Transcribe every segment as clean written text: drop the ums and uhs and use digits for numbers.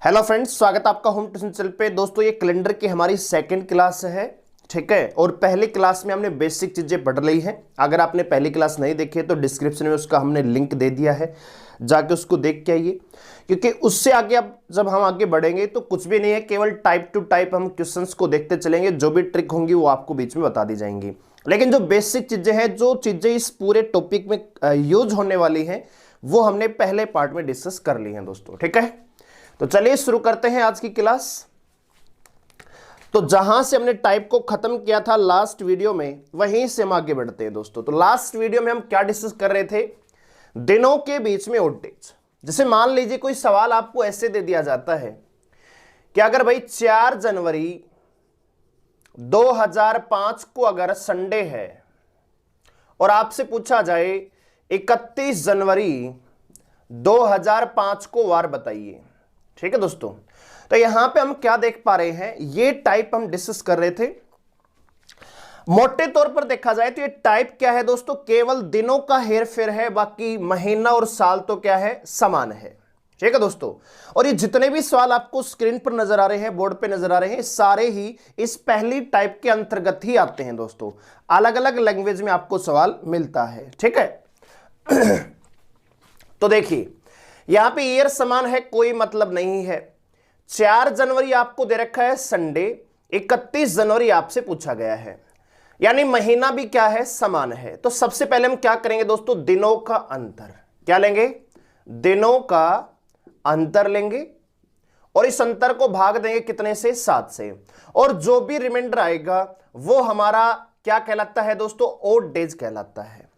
Hello friends, स्वागत है आपका होम ट्यूशन चैनल पे। दोस्तों, ये कैलेंडर की हमारी सेकंड क्लास है, ठीक है। और पहली क्लास में हमने बेसिक चीजें पढ़ ली हैं। अगर आपने पहली क्लास नहीं देखी है तो डिस्क्रिप्शन में उसका हमने लिंक दे दिया है, जाके उसको देख के आइए। क्योंकि उससे आगे अब जब हम आगे बढ़ेंगे तो कुछ भी नहीं है, केवल टाइप टू टाइप हम क्वेश्चंस को देखते चलेंगे। जो भी ट्रिक होंगी वो आपको बीच में बता दी जाएंगी, लेकिन जो बेसिक चीजें हैं, जो चीजें इस पूरे टॉपिक में यूज होने वाली हैं, वो हमने पहले पार्ट में डिस्कस कर ली हैं दोस्तों, ठीक है। तो चलिए शुरू करते हैं आज की क्लास। तो जहां से हमने टाइप को खत्म किया था लास्ट वीडियो में, वहीं से हम आगे बढ़ते हैं दोस्तों। तो लास्ट वीडियो में हम क्या डिस्कस कर रहे थे? दिनों के बीच में ओड डेज। जैसे मान लीजिए कोई सवाल आपको ऐसे दे दिया जाता है कि अगर भाई 4 जनवरी 2005 को अगर संडे है और आपसे पूछा जाए 31 जनवरी 2005 को वार बताइए, ठीक है दोस्तों। तो यहां पे हम क्या देख पा रहे हैं, ये टाइप हम डिस्कस कर रहे थे। मोटे तौर पर देखा जाए तो ये टाइप क्या है दोस्तों? केवल दिनों का हेरफेर है, बाकी महीना और साल तो क्या है, समान है, ठीक है दोस्तों। और ये जितने भी सवाल आपको स्क्रीन पर नजर आ रहे हैं, बोर्ड पे नजर आ रहे हैं, सारे ही इस पहली टाइप के अंतर्गत ही आते हैं दोस्तों। अलग अलग लैंग्वेज में आपको सवाल मिलता है, ठीक है। तो देखिए यहां पे ईयर समान है, कोई मतलब नहीं है। 4 जनवरी आपको दे रखा है संडे, 31 जनवरी आपसे पूछा गया है, यानी महीना भी क्या है, समान है। तो सबसे पहले हम क्या करेंगे दोस्तों? दिनों का अंतर। क्या लेंगे? दिनों का अंतर लेंगे और इस अंतर को भाग देंगे कितने से? 7 से। और जो भी रिमाइंडर आएगा वो हमारा क्या कहलाता है दोस्तों? ओड डेज कहलाता है।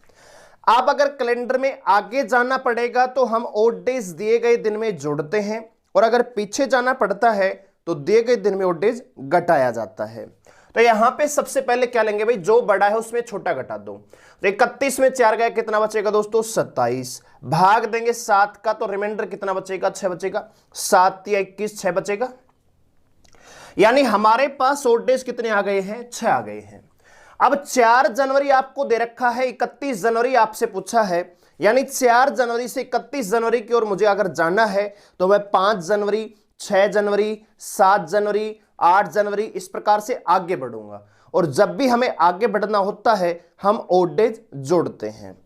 आप अगर कैलेंडर में आगे जाना पड़ेगा तो हम ओड डेज दिए गए दिन में जोड़ते हैं, और अगर पीछे जाना पड़ता है तो दिए गए दिन में ओड डेज घटाया जाता है। तो यहां पे सबसे पहले क्या लेंगे भाई? जो बड़ा है उसमें छोटा घटा दो। तो 31 में 4 गया, कितना बचेगा दोस्तों? 27। भाग देंगे 7 का, तो रिमाइंडर कितना बचेगा? 6 बचेगा। 7 या 21, 6 बचेगा। यानी हमारे पास ओड डेज कितने आ गए हैं? 6 आ गए हैं। अब 4 जनवरी आपको दे रखा है, 31 जनवरी आपसे पूछा है, यानी 4 जनवरी से 31 जनवरी की ओर मुझे अगर जाना है तो मैं 5 जनवरी, 6 जनवरी, 7 जनवरी, 8 जनवरी इस प्रकार से आगे बढ़ूंगा। और जब भी हमें आगे बढ़ना होता है हम ओड डेज जोड़ते हैं।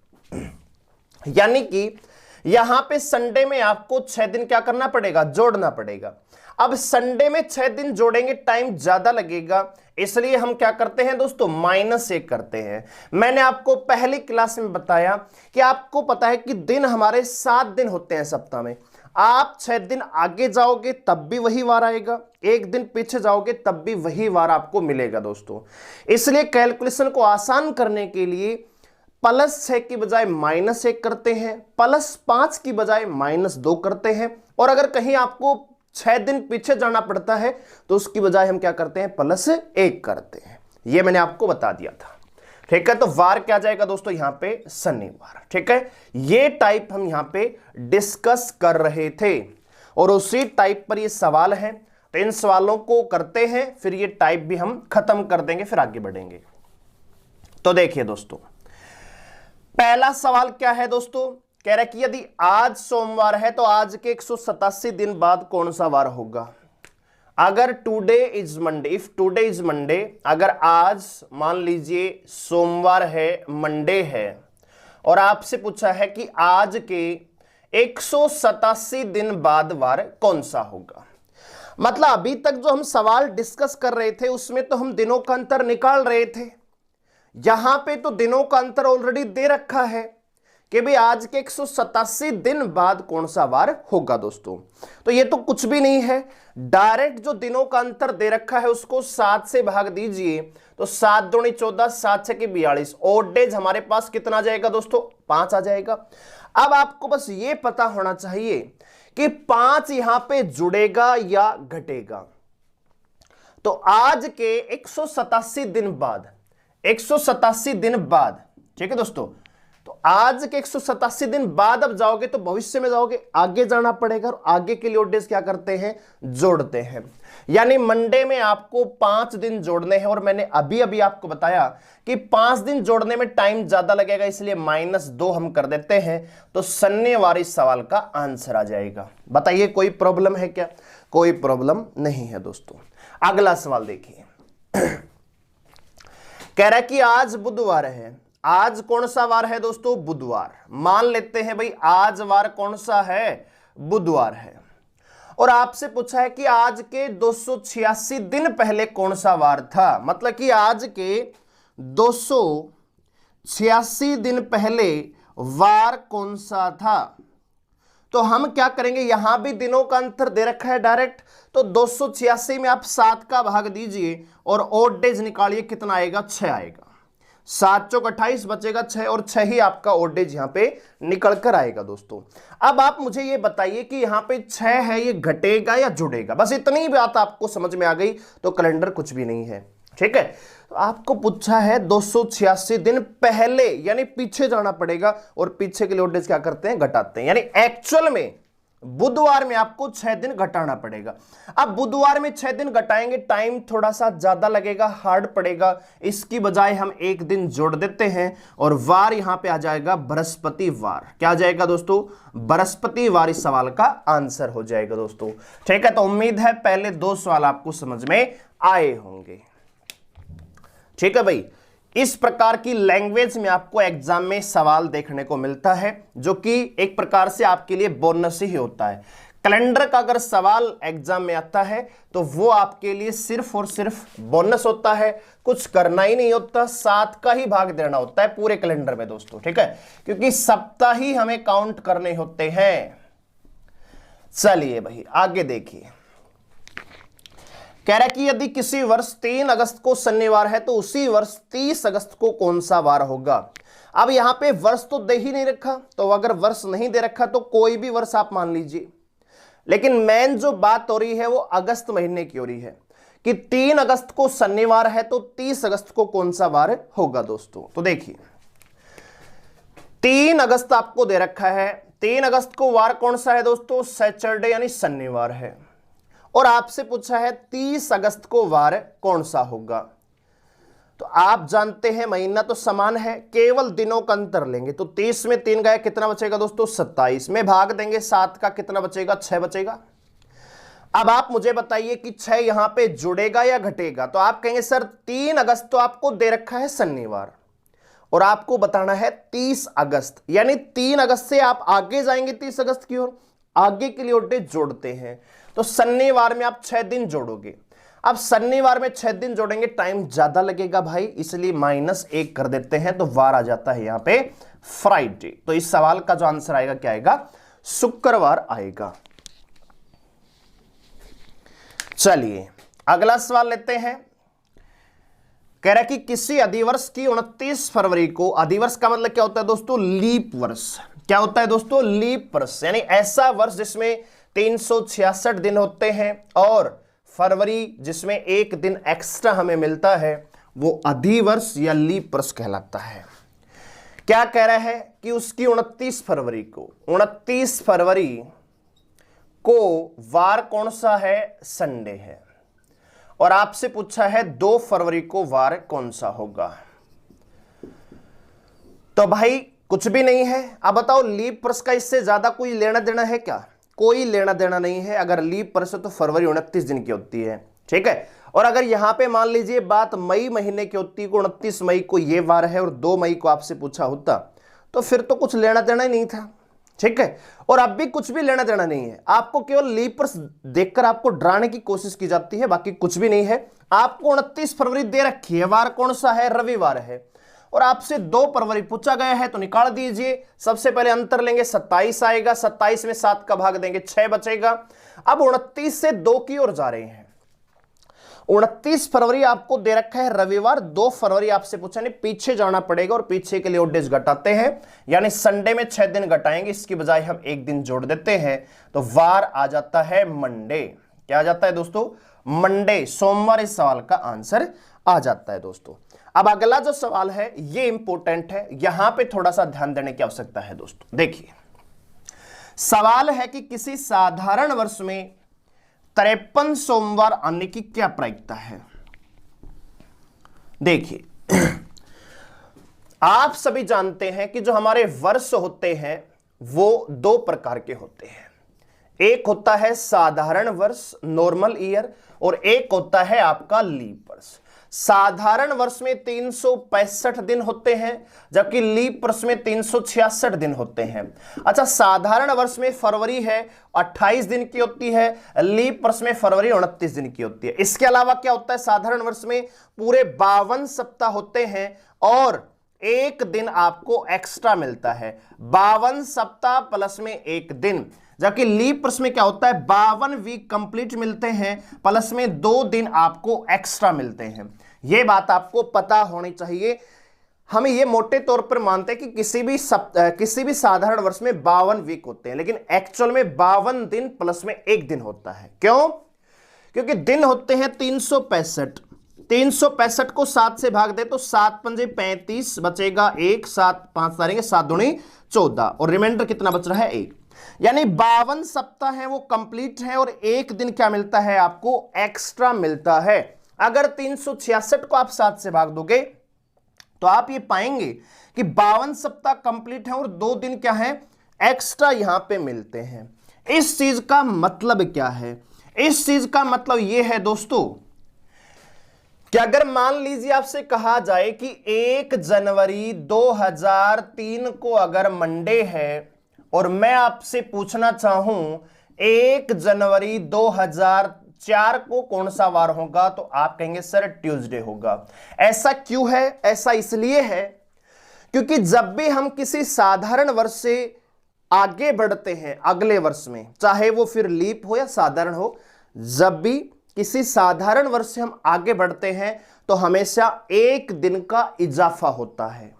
यानी कि यहां पे संडे में आपको 6 दिन क्या करना पड़ेगा? जोड़ना पड़ेगा। अब संडे में 6 दिन जोड़ेंगे, टाइम ज्यादा लगेगा, इसलिए हम क्या करते हैं दोस्तों? -1 करते हैं। मैंने आपको पहली क्लास में बताया कि आपको पता है कि दिन हमारे 7 दिन होते हैं सप्ताह में। आप 6 दिन आगे जाओगे तब भी वही वार आएगा, 1 दिन पीछे जाओगे तब भी वही वार आपको मिलेगा दोस्तों। इसलिए कैलकुलेशन को आसान करने के लिए +6 की बजाय -1 करते हैं, +5 की बजाय -2 करते हैं, और अगर कहीं आपको 6 दिन पीछे जाना पड़ता है तो उसकी बजाय हम क्या करते हैं? +1 करते हैं। यह मैंने आपको बता दिया था, ठीक है। तो वार क्या जाएगा दोस्तों? यहां पे शनिवार, ठीक है। ये टाइप हम यहां पे डिस्कस कर रहे थे और उसी टाइप पर ये सवाल है। तो इन सवालों को करते हैं, फिर ये टाइप भी हम खत्म कर देंगे, फिर आगे बढ़ेंगे। तो देखिए दोस्तों, पहला सवाल क्या है दोस्तों? कह रहा है कि यदि आज सोमवार है तो आज के 187 दिन बाद कौन सा वार होगा? अगर today is Monday, if today is Monday, अगर आज मान लीजिए सोमवार है, मंडे है, और आपसे पूछा है कि आज के 187 दिन बाद वार कौन सा होगा। मतलब अभी तक जो हम सवाल डिस्कस कर रहे थे उसमें तो हम दिनों का अंतर निकाल रहे थे। यहां पे तो दिनों का अंतर ऑलरेडी दे रखा है कि भाई आज के 187 दिन बाद कौन सा वार होगा दोस्तों। तो ये तो कुछ भी नहीं है, डायरेक्ट जो दिनों का अंतर दे रखा है उसको 7 से भाग दीजिए, तो 7 दूनी 14, 7 6 42। ओड डेज हमारे पास कितना आ जाएगा दोस्तों? 5 आ जाएगा। अब आपको बस ये पता होना चाहिए कि 5 यहां पे जुड़ेगा या घटेगा। तो आज के 187 दिन बाद, 187 दिन बाद, ठीक है दोस्तों, तो आज के 187 दिन बाद अब जाओगे तो भविष्य में जाओगे, आगे जाना पड़ेगा और आगे के लिए ओल्ड एज क्या करते हैं, जोड़ते हैं। यानी मंडे में आपको 5 दिन जोड़ने हैं और मैंने अभी अभी आपको बताया कि 5 दिन जोड़ने में टाइम ज्यादा लगेगा, इसलिए -2 हम कर देते हैं। तो शनिवार इस सवाल का आंसर आ जाएगा। बताइए कोई प्रॉब्लम है क्या? कोई प्रॉब्लम नहीं है दोस्तों। अगला सवाल देखिए, कह रहा है कि आज बुधवार है। आज कौन सा वार है दोस्तों? बुधवार। मान लेते हैं भाई आज वार कौन सा है? बुधवार है। और आपसे पूछा है कि आज के 286 दिन पहले कौन सा वार था, मतलब कि आज के 286 दिन पहले वार कौन सा था। तो हम क्या करेंगे, यहां भी दिनों का अंतर दे रखा है डायरेक्ट, तो 286 में आप 7 का भाग दीजिए और ओड डेज निकालिए, कितना आएगा? 6 आएगा। 7 चौक 28 बचेगा 6 और 6 ही आपका ओड डेज यहां पे निकल कर आएगा दोस्तों। अब आप मुझे ये बताइए कि यहां पे 6 है, ये घटेगा या जुड़ेगा? बस इतनी बात आपको समझ में आ गई तो कैलेंडर कुछ भी नहीं है, ठीक है। तो आपको पूछा है 286 दिन पहले, यानी पीछे जाना पड़ेगा और पीछे के लिए ओड डेज क्या करते हैं? घटाते हैं। यानी एक्चुअल में बुधवार में आपको 6 दिन घटाना पड़ेगा। अब बुधवार में 6 दिन घटाएंगे, टाइम थोड़ा सा ज्यादा लगेगा, हार्ड पड़ेगा। इसकी बजाय हम 1 दिन जोड़ देते हैं और वार यहां पे आ जाएगा बृहस्पतिवार। क्या आ जाएगा दोस्तों? बृहस्पतिवार इस सवाल का आंसर हो जाएगा दोस्तों, ठीक है। तो उम्मीद है पहले 2 सवाल आपको समझ में आए होंगे, ठीक है भाई। इस प्रकार की लैंग्वेज में आपको एग्जाम में सवाल देखने को मिलता है, जो कि एक प्रकार से आपके लिए बोनस ही होता है। कैलेंडर का अगर सवाल एग्जाम में आता है तो वो आपके लिए सिर्फ और सिर्फ बोनस होता है, कुछ करना ही नहीं होता, 7 का ही भाग देना होता है पूरे कैलेंडर में दोस्तों, ठीक है, क्योंकि सप्ताह ही हमें काउंट करने होते हैं। चलिए भाई आगे देखिए, कह रहा है कि यदि किसी वर्ष 3 अगस्त को शनिवार है तो उसी वर्ष 30 अगस्त को कौन सा वार होगा। अब यहां पे वर्ष तो दे ही नहीं रखा, तो अगर वर्ष नहीं दे रखा तो कोई भी वर्ष आप मान लीजिए, लेकिन मेन जो बात हो रही है वो अगस्त महीने की हो रही है कि 3 अगस्त को शनिवार है तो 30 अगस्त को कौन सा वार होगा दोस्तों। तो देखिए 3 अगस्त आपको दे रखा है, 3 अगस्त को वार कौन सा है दोस्तों? सैटरडे यानी शनिवार है। और आपसे पूछा है 30 अगस्त को वार कौन सा होगा। तो आप जानते हैं महीना तो समान है, केवल दिनों का अंतर लेंगे। तो 30 में 3 गए, कितना बचेगा दोस्तों? 27 में भाग देंगे 7 का, कितना बचेगा? 6 बचेगा। अब आप मुझे बताइए कि 6 यहां पे जुड़ेगा या घटेगा। तो आप कहेंगे सर 3 अगस्त तो आपको दे रखा है शनिवार और आपको बताना है 30 अगस्त, यानी 3 अगस्त से आप आगे जाएंगे 30 अगस्त की ओर, आगे के लिए ओड डेज जोड़ते हैं। तो शनिवार में आप 6 दिन जोड़ोगे। अब शनिवार में 6 दिन जोड़ेंगे, टाइम ज्यादा लगेगा भाई, इसलिए -1 कर देते हैं। तो वार आ जाता है यहां पे फ्राइडे। तो इस सवाल का जो आंसर आएगा क्या आएगा? शुक्रवार आएगा। चलिए अगला सवाल लेते हैं। कह रहा है कि किसी अधिवर्ष की 29 फरवरी को, अधिवर्ष का मतलब क्या होता है दोस्तों? लीप वर्ष। क्या होता है दोस्तों? लीप वर्ष, यानी ऐसा वर्ष जिसमें 366 दिन होते हैं और फरवरी जिसमें 1 दिन एक्स्ट्रा हमें मिलता है, वो अधिवर्ष या लीप वर्ष कहलाता है। क्या कह रहा है कि उसकी 29 फरवरी को वार कौन सा है? संडे है। और आपसे पूछा है 2 फरवरी को वार कौन सा होगा। तो भाई कुछ भी नहीं है। अब बताओ लीप वर्ष का इससे ज्यादा कोई लेना देना है क्या? कोई लेना देना नहीं है। अगर लीप वर्ष तो फरवरी 29 दिन की होती है, ठीक है। और अगर यहां पे मान लीजिए बात मई महीने की होती है, 29 मई को ये वार है और 2 मई को आपसे पूछा होता, तो फिर तो कुछ लेना देना ही नहीं था, ठीक है। और अब भी कुछ भी लेना देना नहीं है, आपको केवल लीप वर्ष देखकर आपको डराने की कोशिश की जाती है, बाकी कुछ भी नहीं है। आपको 29 फरवरी दे रखी है, वार कौन सा है? रविवार है। और आपसे 2 फरवरी पूछा गया है तो निकाल दीजिए। सबसे पहले अंतर लेंगे, 27 आएगा, 27 में 7 का भाग देंगे, 6 बचेगा। अब 29 से 2 की ओर जा रहे हैं। 29 फरवरी आपको दे रखा है रविवार, 2 फरवरी आपसे पूछा, नहीं पीछे जाना पड़ेगा और पीछे के लिए ओड डेज घटाते हैं, यानी संडे में 6 दिन घटाएंगे, इसकी बजाय हम 1 दिन जोड़ देते हैं। तो वार आ जाता है मंडे। क्या आ जाता है दोस्तों? मंडे, सोमवार इस सवाल का आंसर आ जाता है दोस्तों। अब अगला जो सवाल है ये इंपॉर्टेंट है, यहां पे थोड़ा सा ध्यान देने की आवश्यकता है दोस्तों। देखिए सवाल है कि किसी साधारण वर्ष में 53 सोमवार आने की क्या प्रायिकता है। देखिए आप सभी जानते हैं कि जो हमारे वर्ष होते हैं वो दो प्रकार के होते हैं, एक होता है साधारण वर्ष नॉर्मल ईयर और एक होता है आपका लीप वर्ष। साधारण वर्ष में 365 दिन होते हैं जबकि लीप वर्ष में 366 दिन होते हैं। अच्छा, साधारण वर्ष में फरवरी है 28 दिन की होती है, लीप वर्ष में फरवरी 29 दिन की होती है। इसके अलावा क्या होता है, साधारण वर्ष में पूरे 52 सप्ताह होते हैं और एक दिन आपको एक्स्ट्रा मिलता है, 52 सप्ताह प्लस में एक दिन। जबकि लीप वर्ष में क्या होता है, 52 वीक कंप्लीट मिलते हैं प्लस में 2 दिन आपको एक्स्ट्रा मिलते हैं। यह बात आपको पता होनी चाहिए। हम ये मोटे तौर पर मानते हैं कि किसी भी साधारण वर्ष में 52 वीक होते हैं, लेकिन एक्चुअल में 52 दिन प्लस में एक दिन होता है। क्यों? क्योंकि दिन होते हैं 365, 365 को 7 से भाग दे तो 7 पंजे 35 बचेगा 1, 7 5 तारेंगे 7 दूनी 14 और रिमाइंडर कितना बच रहा है 1। यानी 52 सप्ताह है वो कंप्लीट है और एक दिन क्या मिलता है आपको, एक्स्ट्रा मिलता है। अगर 366 को आप 7 से भाग दोगे तो आप ये पाएंगे कि 52 सप्ताह कंप्लीट है और 2 दिन क्या है, एक्स्ट्रा यहां पे मिलते हैं। इस चीज का मतलब क्या है? इस चीज का मतलब यह है दोस्तों कि अगर मान लीजिए आपसे कहा जाए कि 1 जनवरी 2003 को अगर मंडे है और मैं आपसे पूछना चाहूं 1 जनवरी 2004 को कौन सा वार होगा, तो आप कहेंगे सर ट्यूसडे होगा। ऐसा क्यों है? ऐसा इसलिए है क्योंकि जब भी हम किसी साधारण वर्ष से आगे बढ़ते हैं अगले वर्ष में, चाहे वो फिर लीप हो या साधारण हो, जब भी किसी साधारण वर्ष से हम आगे बढ़ते हैं तो हमेशा एक दिन का इजाफा होता है।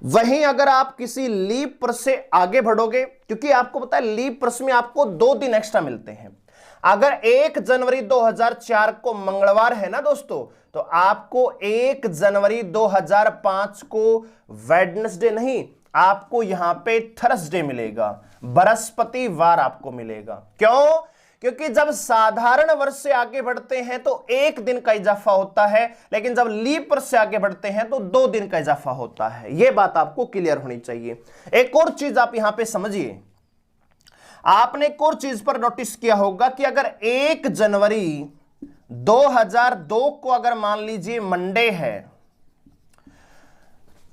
वहीं अगर आप किसी लीप वर्ष से आगे बढ़ोगे, क्योंकि आपको पता है लीप वर्ष में आपको 2 दिन एक्स्ट्रा मिलते हैं। अगर 1 जनवरी 2004 को मंगलवार है ना दोस्तों, तो आपको 1 जनवरी 2005 को वेडनेसडे नहीं, आपको यहां पे थर्सडे मिलेगा, बृहस्पतिवार आपको मिलेगा। क्यों? क्योंकि जब साधारण वर्ष से आगे बढ़ते हैं तो एक दिन का इजाफा होता है, लेकिन जब लीप वर्ष से आगे बढ़ते हैं तो 2 दिन का इजाफा होता है। यह बात आपको क्लियर होनी चाहिए। एक और चीज आप यहां पे समझिए, आपने एक और चीज पर नोटिस किया होगा कि अगर 1 जनवरी 2002 को अगर मान लीजिए मंडे है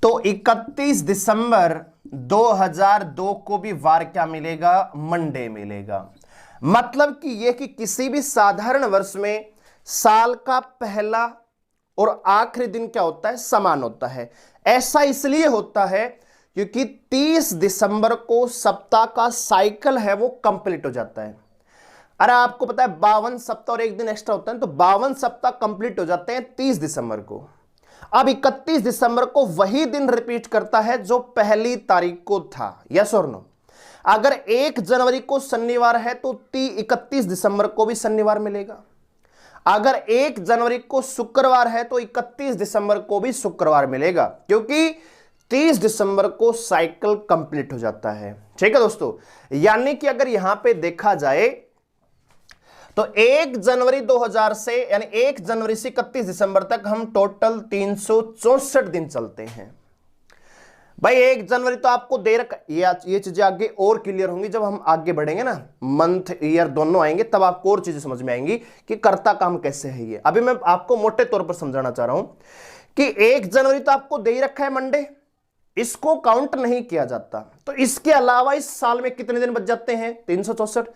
तो 31 दिसंबर 2002 को भी वार क्या मिलेगा, मंडे मिलेगा। मतलब कि यह कि किसी भी साधारण वर्ष में साल का पहला और आखिरी दिन क्या होता है, समान होता है। ऐसा इसलिए होता है क्योंकि 30 दिसंबर को सप्ताह का साइकिल है वो कंप्लीट हो जाता है। अरे आपको पता है 52 सप्ताह और एक दिन एक्स्ट्रा होता है, तो 52 सप्ताह कंप्लीट हो जाते हैं 30 दिसंबर को। अब 31 दिसंबर को वही दिन रिपीट करता है जो पहली तारीख को था। यस और नो? अगर 1 जनवरी को शनिवार है तो 31 दिसंबर को भी शनिवार मिलेगा। अगर 1 जनवरी को शुक्रवार है तो 31 दिसंबर को भी शुक्रवार मिलेगा, क्योंकि 30 दिसंबर को साइकिल कंप्लीट हो जाता है। ठीक है दोस्तों, यानी कि अगर यहां पे देखा जाए तो 1 जनवरी 2000 से यानी 1 जनवरी से 31 दिसंबर तक हम टोटल 364 दिन चलते हैं। भाई 1 जनवरी तो आपको दे रखा, ये चीजें आगे और क्लियर होंगी जब हम आगे बढ़ेंगे ना, मंथ ईयर दोनों आएंगे तब आपको और चीजें समझ में आएंगी कि करता काम कैसे है ये। अभी मैं आपको मोटे तौर पर समझाना चाह रहा हूं कि 1 जनवरी तो आपको दे ही रखा है मंडे, इसको काउंट नहीं किया जाता। तो इसके अलावा इस साल में कितने दिन बच जाते हैं, 364।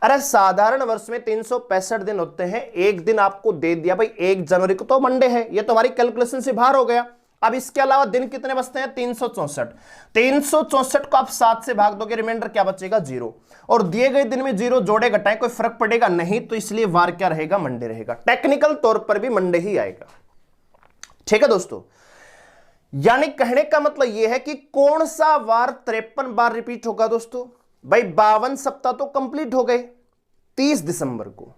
अरे साधारण वर्ष में 365 दिन होते हैं, एक दिन आपको दे दिया भाई 1 जनवरी को तो मंडे है, ये तो हमारी कैलकुलेशन से बाहर हो गया। अब इसके अलावा दिन कितने बचते हैं, 364। 364 को आप 7 से भाग दोगे, रिमाइंडर क्या बचेगा, 0। और दिए गए दिन में 0 जोड़े घटाए कोई फर्क पड़ेगा नहीं, तो इसलिए वार क्या रहेगा, मंडे रहेगा। टेक्निकल तौर पर भी मंडे ही आएगा। ठीक है दोस्तों, यानी कहने का मतलब यह है कि कौन सा वार 53 बार रिपीट होगा दोस्तों। भाई 52 सप्ताह तो कंप्लीट हो गए 30 दिसंबर को।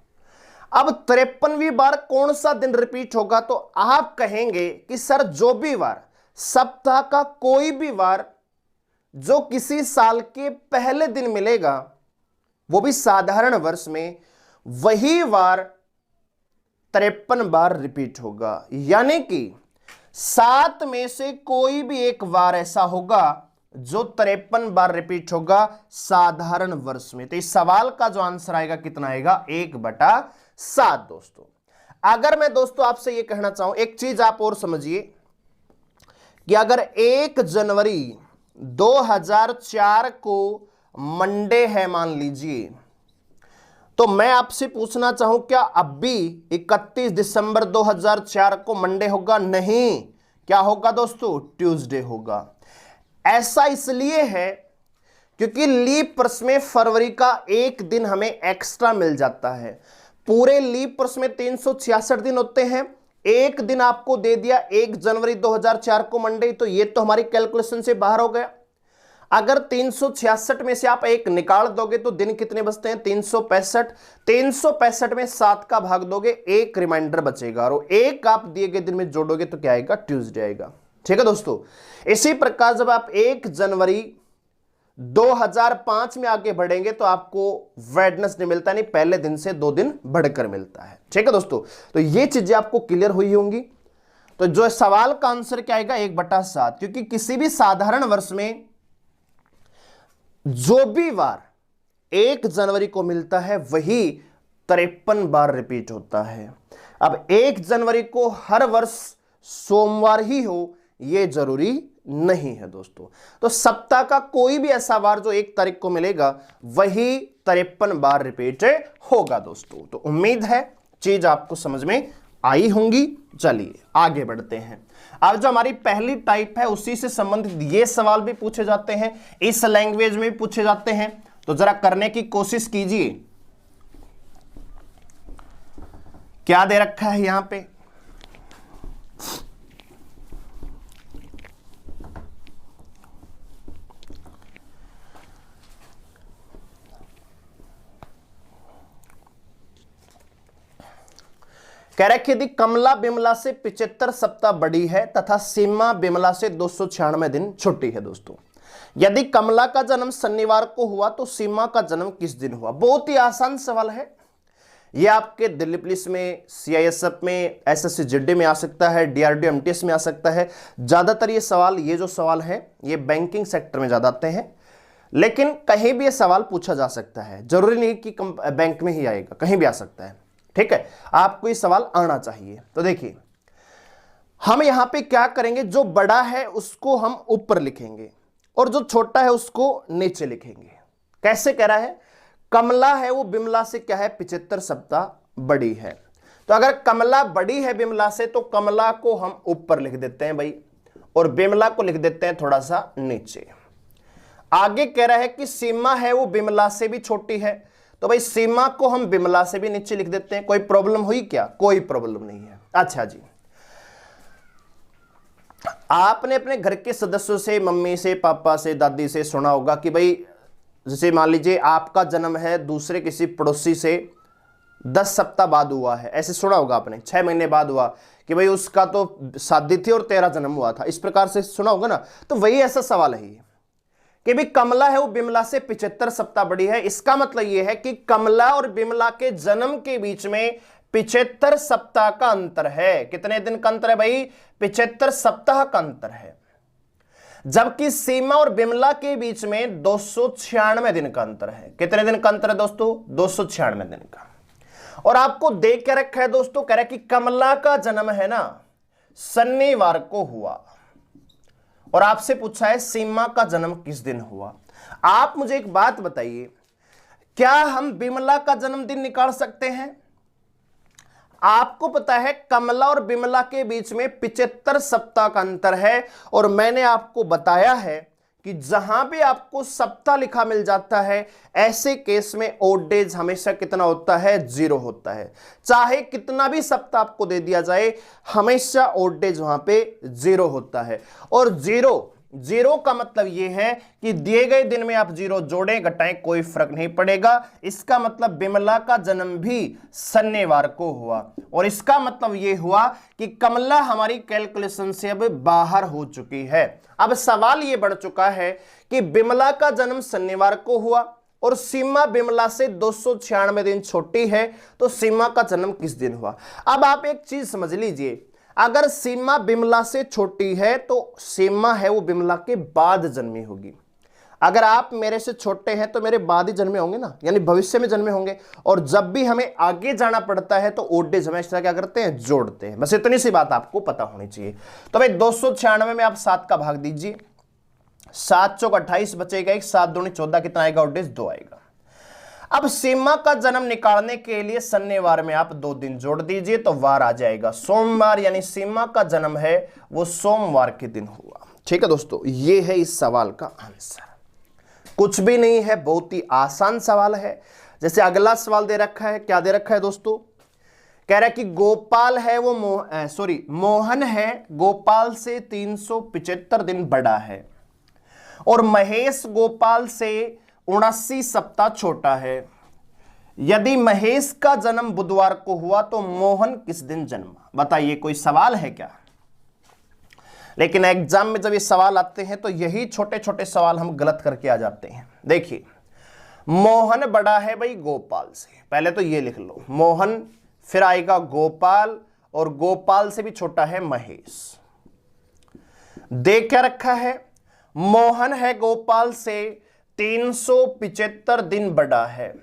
अब 53वीं बार कौन सा दिन रिपीट होगा? तो आप कहेंगे कि सर जो भी वार, सप्ताह का कोई भी वार जो किसी साल के पहले दिन मिलेगा, वो भी साधारण वर्ष में, वही वार 53 बार रिपीट होगा। यानी कि 7 में से कोई भी एक वार ऐसा होगा जो 53 बार रिपीट होगा साधारण वर्ष में। तो इस सवाल का जो आंसर आएगा कितना आएगा? 1/7 दोस्तों। अगर मैं दोस्तों आपसे यह कहना चाहूं, एक चीज आप और समझिए कि अगर 1 जनवरी 2004 को मंडे है मान लीजिए, तो मैं आपसे पूछना चाहूं क्या अब भी 31 दिसंबर 2004 को मंडे होगा? नहीं। क्या होगा दोस्तों? ट्यूसडे होगा। ऐसा इसलिए है क्योंकि लीप वर्ष में फरवरी का एक दिन हमें एक्स्ट्रा मिल जाता है। पूरे लीप वर्ष में 366 दिन होते हैं, एक दिन आपको दे दिया 1 जनवरी 2004 को मंडे, तो ये तो हमारी कैलकुलेशन से बाहर हो गया। अगर 366 में से आप एक निकाल दोगे तो दिन कितने बचते हैं? 365। 365 में 7 का भाग दोगे, एक रिमाइंडर बचेगा, और एक आप दिए गए दिन में जोड़ोगे तो क्या आएगा? ट्यूसडे आएगा। ठीक है दोस्तों। इसी प्रकार जब आप 1 जनवरी 2005 में आगे बढ़ेंगे तो आपको वेडनेसडे मिलता नहीं, पहले दिन से 2 दिन बढ़कर मिलता है। ठीक है दोस्तों। तो ये चीजें आपको क्लियर हुई होंगी। तो जो सवाल का आंसर क्या आएगा? 1/7, क्योंकि किसी भी साधारण वर्ष में जो भी वार 1 जनवरी को मिलता है वही 53 बार रिपीट होता है। अब 1 जनवरी को हर वर्ष सोमवार ही हो यह जरूरी नहीं है दोस्तों। तो सप्ताह का कोई भी ऐसा वार जो 1 तारीख को मिलेगा वही 53 बार रिपीट होगा दोस्तों। तो उम्मीद है चीज आपको समझ में आई होंगी। चलिए आगे बढ़ते हैं। अब जो हमारी पहली टाइप है उसी से संबंधित ये सवाल भी पूछे जाते हैं, इस लैंग्वेज में भी पूछे जाते हैं, तो जरा करने की कोशिश कीजिए। क्या दे रखा है यहां पे? कह रहे कि यदि कमला बिमला से 75 सप्ताह बड़ी है तथा सीमा बिमला से 296 दिन छोटी है दोस्तों। यदि कमला का जन्म शनिवार को हुआ तो सीमा का जन्म किस दिन हुआ? बहुत ही आसान सवाल है। यह आपके दिल्ली पुलिस में, सीआईएसएफ में, एसएससी जीडी में आ सकता है, डीआरडीओ एमटीएस में आ सकता है। ज्यादातर ये जो सवाल है ये बैंकिंग सेक्टर में ज्यादा आते हैं, लेकिन कहीं भी ये सवाल पूछा जा सकता है। जरूरी नहीं कि बैंक में ही आएगा, कहीं भी आ सकता है। ठीक है, आपको ये सवाल आना चाहिए। तो देखिए हम यहां पे क्या करेंगे, जो बड़ा है उसको हम ऊपर लिखेंगे और जो छोटा है उसको नीचे लिखेंगे। कैसे कह रहा है? कमला है वो बिमला से क्या है? 75 सप्ताह बड़ी है। तो अगर कमला बड़ी है बिमला से तो कमला को हम ऊपर लिख देते हैं भाई, और बिमला को लिख देते हैं थोड़ा सा नीचे। आगे कह रहा है कि सीमा है वो बिमला से भी छोटी है, तो भाई सीमा को हम बिमला से भी नीचे लिख देते हैं। कोई प्रॉब्लम हुई क्या? कोई प्रॉब्लम नहीं है। अच्छा जी, आपने अपने घर के सदस्यों से, मम्मी से, पापा से, दादी से सुना होगा कि भाई जैसे मान लीजिए आपका जन्म है दूसरे किसी पड़ोसी से 10 सप्ताह बाद हुआ है, ऐसे सुना होगा आपने। 6 महीने बाद हुआ कि भाई उसका तो शादी थी और तेरा जन्म हुआ था, इस प्रकार से सुना होगा ना। तो वही ऐसा सवाल है कि भी कमला है वो बिमला से 75 सप्ताह बड़ी है। इसका मतलब यह है कि कमला और बिमला के जन्म के बीच में 75 सप्ताह का अंतर है। कितने दिन का अंतर है भाई? 75 सप्ताह का अंतर है। जबकि सीमा और बिमला के बीच में 296 दिन का अंतर है। कितने दिन का अंतर है दोस्तों? 296 दिन का। और आपको देख के रखा है दोस्तों, कह रहा है कि कमला का जन्म है ना शनिवार को हुआ, और आपसे पूछा है सीमा का जन्म किस दिन हुआ। आप मुझे एक बात बताइए, क्या हम बिमला का जन्मदिन निकाल सकते हैं? आपको पता है कमला और बिमला के बीच में 75 सप्ताह का अंतर है, और मैंने आपको बताया है कि जहां भी आपको सप्ताह लिखा मिल जाता है ऐसे केस में ओड डेज हमेशा कितना होता है? 0 होता है। चाहे कितना भी सप्ताह आपको दे दिया जाए, हमेशा ओड डेज वहां पे 0 होता है। और 0 जीरो का मतलब यह है कि दिए गए दिन में आप जीरो जोड़ें घटाएं कोई फर्क नहीं पड़ेगा। इसका मतलब बिमला का जन्म भी शनिवार को हुआ, और इसका मतलब यह हुआ कि कमला हमारी कैलकुलेशन से अब बाहर हो चुकी है। अब सवाल यह बढ़ चुका है कि बिमला का जन्म शनिवार को हुआ और सीमा बिमला से 296 दिन छोटी है, तो सीमा का जन्म किस दिन हुआ। अब आप एक चीज समझ लीजिए, अगर सीमा बिमला से छोटी है तो सीमा है वो बिमला के बाद जन्मी होगी। अगर आप मेरे से छोटे हैं तो मेरे बाद ही जन्मे होंगे ना, यानी भविष्य में जन्मे होंगे। और जब भी हमें आगे जाना पड़ता है तो ओड डेज हम इस तरह क्या करते हैं, जोड़ते हैं। बस इतनी सी बात आपको पता होनी चाहिए। तो भाई 296 में आप 7 का भाग दीजिए, 7 चौक 28 बचेगा, 1 7 दूनी 14, कितना आएगा ओड डेज 2 आएगा। अब सीमा का जन्म निकालने के लिए शनिवार में आप 2 दिन जोड़ दीजिए तो वार आ जाएगा सोमवार, यानी सीमा का जन्म है वो सोमवार के दिन हुआ। ठीक है दोस्तों, ये है इस सवाल का आंसर। कुछ भी नहीं है, बहुत ही आसान सवाल है। जैसे अगला सवाल दे रखा है, क्या दे रखा है दोस्तों, कह रहा है कि गोपाल है वो मोहन है गोपाल से 375 दिन बड़ा है और महेश गोपाल से 79 सप्ताह छोटा है। यदि महेश का जन्म बुधवार को हुआ तो मोहन किस दिन जन्मा। बताइए, कोई सवाल है क्या। लेकिन एग्जाम में जब ये सवाल आते हैं तो यही छोटे छोटे सवाल हम गलत करके आ जाते हैं। देखिए, मोहन बड़ा है भाई गोपाल से, पहले तो ये लिख लो मोहन, फिर आएगा गोपाल, और गोपाल से भी छोटा है महेश। देख क्या रखा है, मोहन है गोपाल से 375 दिन बड़ा है।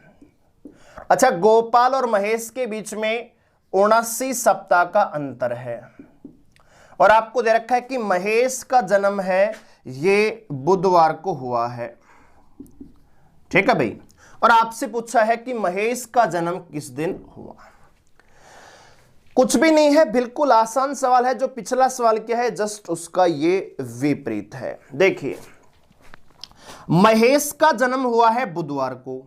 अच्छा, गोपाल और महेश के बीच में 79 सप्ताह का अंतर है, और आपको दे रखा है कि महेश का जन्म है ये बुधवार को हुआ है। ठीक है भाई, और आपसे पूछा है कि महेश का जन्म किस दिन हुआ। कुछ भी नहीं है, बिल्कुल आसान सवाल है। जो पिछला सवाल क्या है, जस्ट उसका ये विपरीत है। देखिए, महेश का जन्म हुआ है बुधवार को,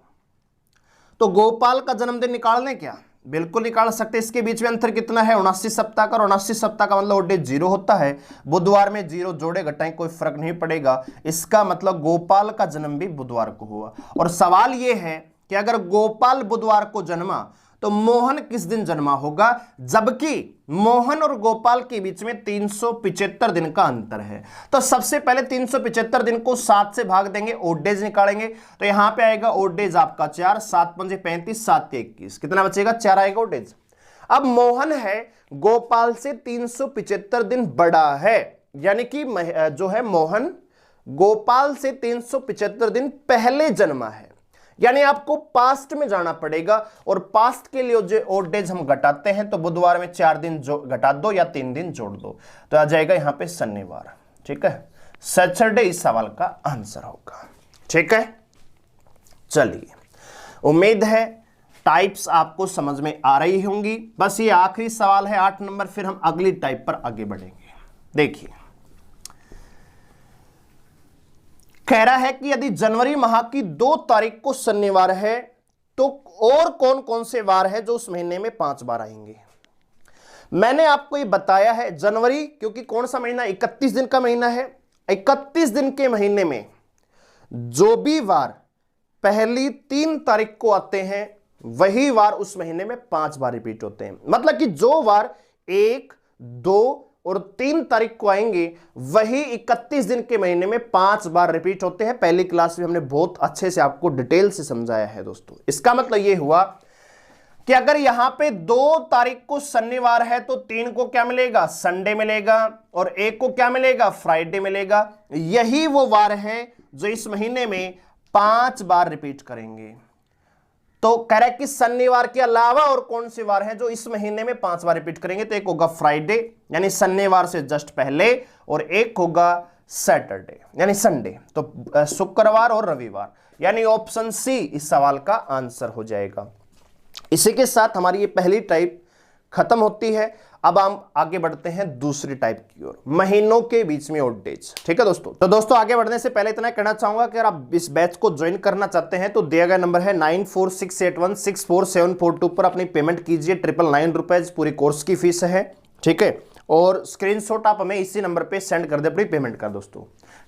तो गोपाल का जन्मदिन निकाल लें क्या, बिल्कुल निकाल सकते। इसके बीच में अंतर कितना है, 79 सप्ताह का, और 79 सप्ताह का मतलब ओड डेज 0 होता है। बुधवार में 0 जोड़े घटाएं कोई फर्क नहीं पड़ेगा। इसका मतलब गोपाल का जन्म भी बुधवार को हुआ। और सवाल यह है कि अगर गोपाल बुधवार को जन्मा तो मोहन किस दिन जन्मा होगा, जबकि मोहन और गोपाल के बीच में 375 दिन का अंतर है। तो सबसे पहले 375 दिन को 7 से भाग देंगे, ओड डेज निकालेंगे। तो यहां पे आएगा ओड डेज आपका 4, 7 पंजे 35, 7 के 21, कितना बचेगा, 4 आएगा ओड डेज। अब मोहन है गोपाल से 375 दिन बड़ा है, यानी कि जो है मोहन गोपाल से 375 दिन पहले जन्मा है। यानी आपको पास्ट में जाना पड़ेगा, और पास्ट के लिए जो ओड डेज हम घटाते हैं तो बुधवार में 4 दिन घटा दो या 3 दिन जोड़ दो, तो आ जाएगा यहां पे शनिवार। ठीक है, सैटरडे इस सवाल का आंसर होगा। ठीक है, चलिए, उम्मीद है टाइप्स आपको समझ में आ रही होंगी। बस ये आखिरी सवाल है 8 नंबर, फिर हम अगली टाइप पर आगे बढ़ेंगे। देखिए, कह रहा है कि यदि जनवरी माह की 2 तारीख को शनिवार है तो और कौन कौन से वार है जो उस महीने में 5 बार आएंगे। मैंने आपको ये बताया है, जनवरी क्योंकि कौन सा महीना, 31 दिन का महीना है। 31 दिन के महीने में जो भी वार पहली 3 तारीख को आते हैं वही वार उस महीने में 5 बार रिपीट होते हैं। मतलब कि जो वार 1, 2 और 3 तारीख को आएंगे वही 31 दिन के महीने में 5 बार रिपीट होते हैं। पहली क्लास में हमने बहुत अच्छे से आपको डिटेल से समझाया है दोस्तों। इसका मतलब यह हुआ कि अगर यहां पे 2 तारीख को शनिवार है तो 3 को क्या मिलेगा, संडे मिलेगा, और 1 को क्या मिलेगा, फ्राइडे मिलेगा। यही वो वार है जो इस महीने में 5 बार रिपीट करेंगे। तो कह रहा है कि शनिवार के अलावा और कौन से वार हैं जो इस महीने में 5 बार रिपीट करेंगे। तो एक होगा फ्राइडे यानी शनिवार से जस्ट पहले, और एक होगा सैटरडे यानी संडे, तो शुक्रवार और रविवार, यानी ऑप्शन सी इस सवाल का आंसर हो जाएगा। इसी के साथ हमारी ये पहली टाइप खत्म होती है। अब हम आगे बढ़ते हैं दूसरी टाइप की ओर, महीनों के बीच में ओड डेज। ठीक है दोस्तों, तो दोस्तों आगे बढ़ने से पहले इतना कहना चाहूंगा कि अगर आप इस बैच को ज्वाइन करना चाहते हैं तो दिया गया नंबर है 9468164742 पर अपनी पेमेंट कीजिए। 999 रुपए पूरी कोर्स की फीस है। ठीक है, और स्क्रीनशॉट आप हमें इसी नंबर पे सेंड कर दे अपनी पेमेंट का दोस्तों।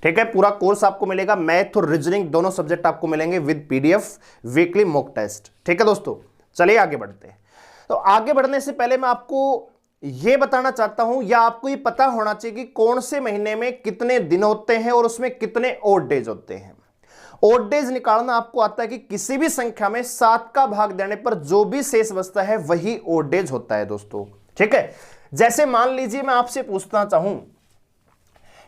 ठीक है, पूरा कोर्स आपको मिलेगा, मैथ और रीजनिंग दोनों सब्जेक्ट आपको मिलेंगे with PDF, weekly mock test. ठीक है दोस्तों, चलिए आगे बढ़ते हैं। तो आगे बढ़ने से पहले मैं आपको यह बताना चाहता हूं, या आपको ये पता होना चाहिए कि कौन से महीने में कितने दिन होते हैं और उसमें कितने ओड डेज होते हैं। ओड डेज निकालना आपको आता है कि किसी भी संख्या में 7 का भाग देने पर जो भी शेष बचता है वही ओड डेज होता है दोस्तों। ठीक है, जैसे मान लीजिए मैं आपसे पूछना चाहूं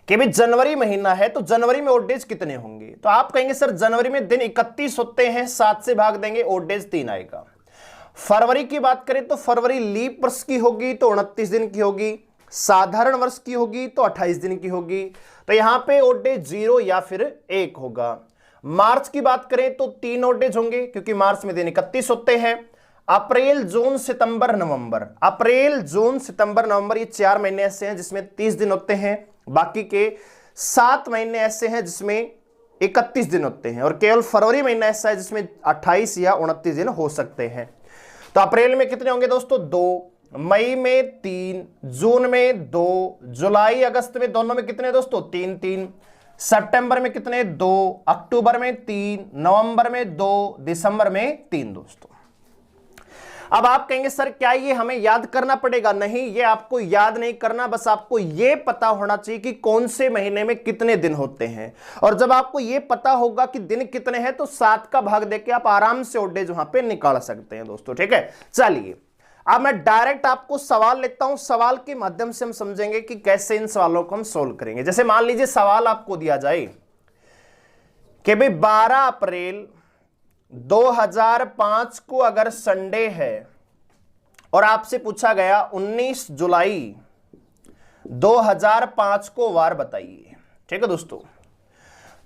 कि भाई जनवरी महीना है, तो जनवरी में ओड डेज कितने होंगे, तो आप कहेंगे सर जनवरी में दिन 31 होते हैं, 7 से भाग देंगे ओड डेज 3 आएगा। फरवरी की बात करें तो फरवरी लीप वर्ष की होगी तो 29 दिन की होगी, साधारण वर्ष की होगी तो 28 दिन की होगी, तो यहां पे ओड डेज 0 या फिर 1 होगा। मार्च की बात करें तो 3 ओड डेज होंगे क्योंकि मार्च में दिन 31 होते हैं। अप्रैल जून सितंबर नवंबर, अप्रैल जून सितंबर नवंबर ये 4 महीने ऐसे हैं जिसमें 30 दिन होते हैं, बाकी के 7 महीने ऐसे हैं जिसमें 31 दिन होते हैं, और केवल फरवरी महीना ऐसा है जिसमें 28 या 29 दिन हो सकते हैं। तो अप्रैल में कितने होंगे दोस्तों, 2, मई में 3, जून में 2, जुलाई अगस्त में दोनों में कितने दोस्तों, 3, सितंबर में कितने, 2, अक्टूबर में 3, नवंबर में 2, दिसंबर में 3 दोस्तों। अब आप कहेंगे सर क्या ये हमें याद करना पड़ेगा? नहीं, ये आपको याद नहीं करना, बस आपको ये पता होना चाहिए कि कौन से महीने में कितने दिन होते हैं, और जब आपको ये पता होगा कि दिन कितने हैं तो 7 का भाग देके आप आराम से ओड डेज वहां पे निकाल सकते हैं दोस्तों। ठीक है, चलिए अब मैं डायरेक्ट आपको सवाल लेता हूं, सवाल के माध्यम से हम समझेंगे कि कैसे इन सवालों को हम सोल्व करेंगे। जैसे मान लीजिए सवाल आपको दिया जाए कि भाई 12 अप्रैल 2005 को अगर संडे है और आपसे पूछा गया 19 जुलाई 2005 को वार बताइए। ठीक है दोस्तों,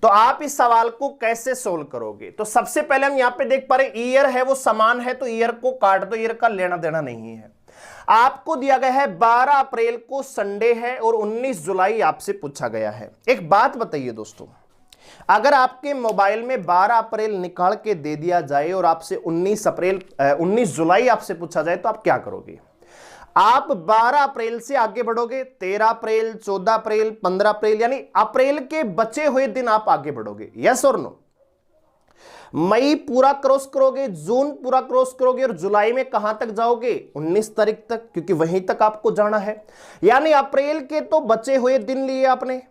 तो आप इस सवाल को कैसे सोल्व करोगे? तो सबसे पहले हम यहां पे देख पा रहे ईयर है वो समान है, तो ईयर को काट दो, ईयर का लेना देना नहीं है। आपको दिया गया है 12 अप्रैल को संडे है और 19 जुलाई आपसे पूछा गया है। एक बात बताइए दोस्तों, अगर आपके मोबाइल में 12 अप्रैल निकाल के दे दिया जाए और आपसे 19 जुलाई आपसे पूछा जाए तो आप क्या करोगे? आप 12 अप्रैल से आगे बढ़ोगे, 13 अप्रैल, 14 अप्रैल, 15 अप्रैल, यानी अप्रैल के बचे हुए दिन आप आगे बढ़ोगे, यस और नो? मई पूरा क्रॉस करोगे, जून पूरा क्रॉस करोगे, और जुलाई में कहां तक जाओगे? 19 तारीख तक, क्योंकि वहीं तक आपको जाना है। यानी अप्रैल के तो बचे हुए दिन लिए आपने,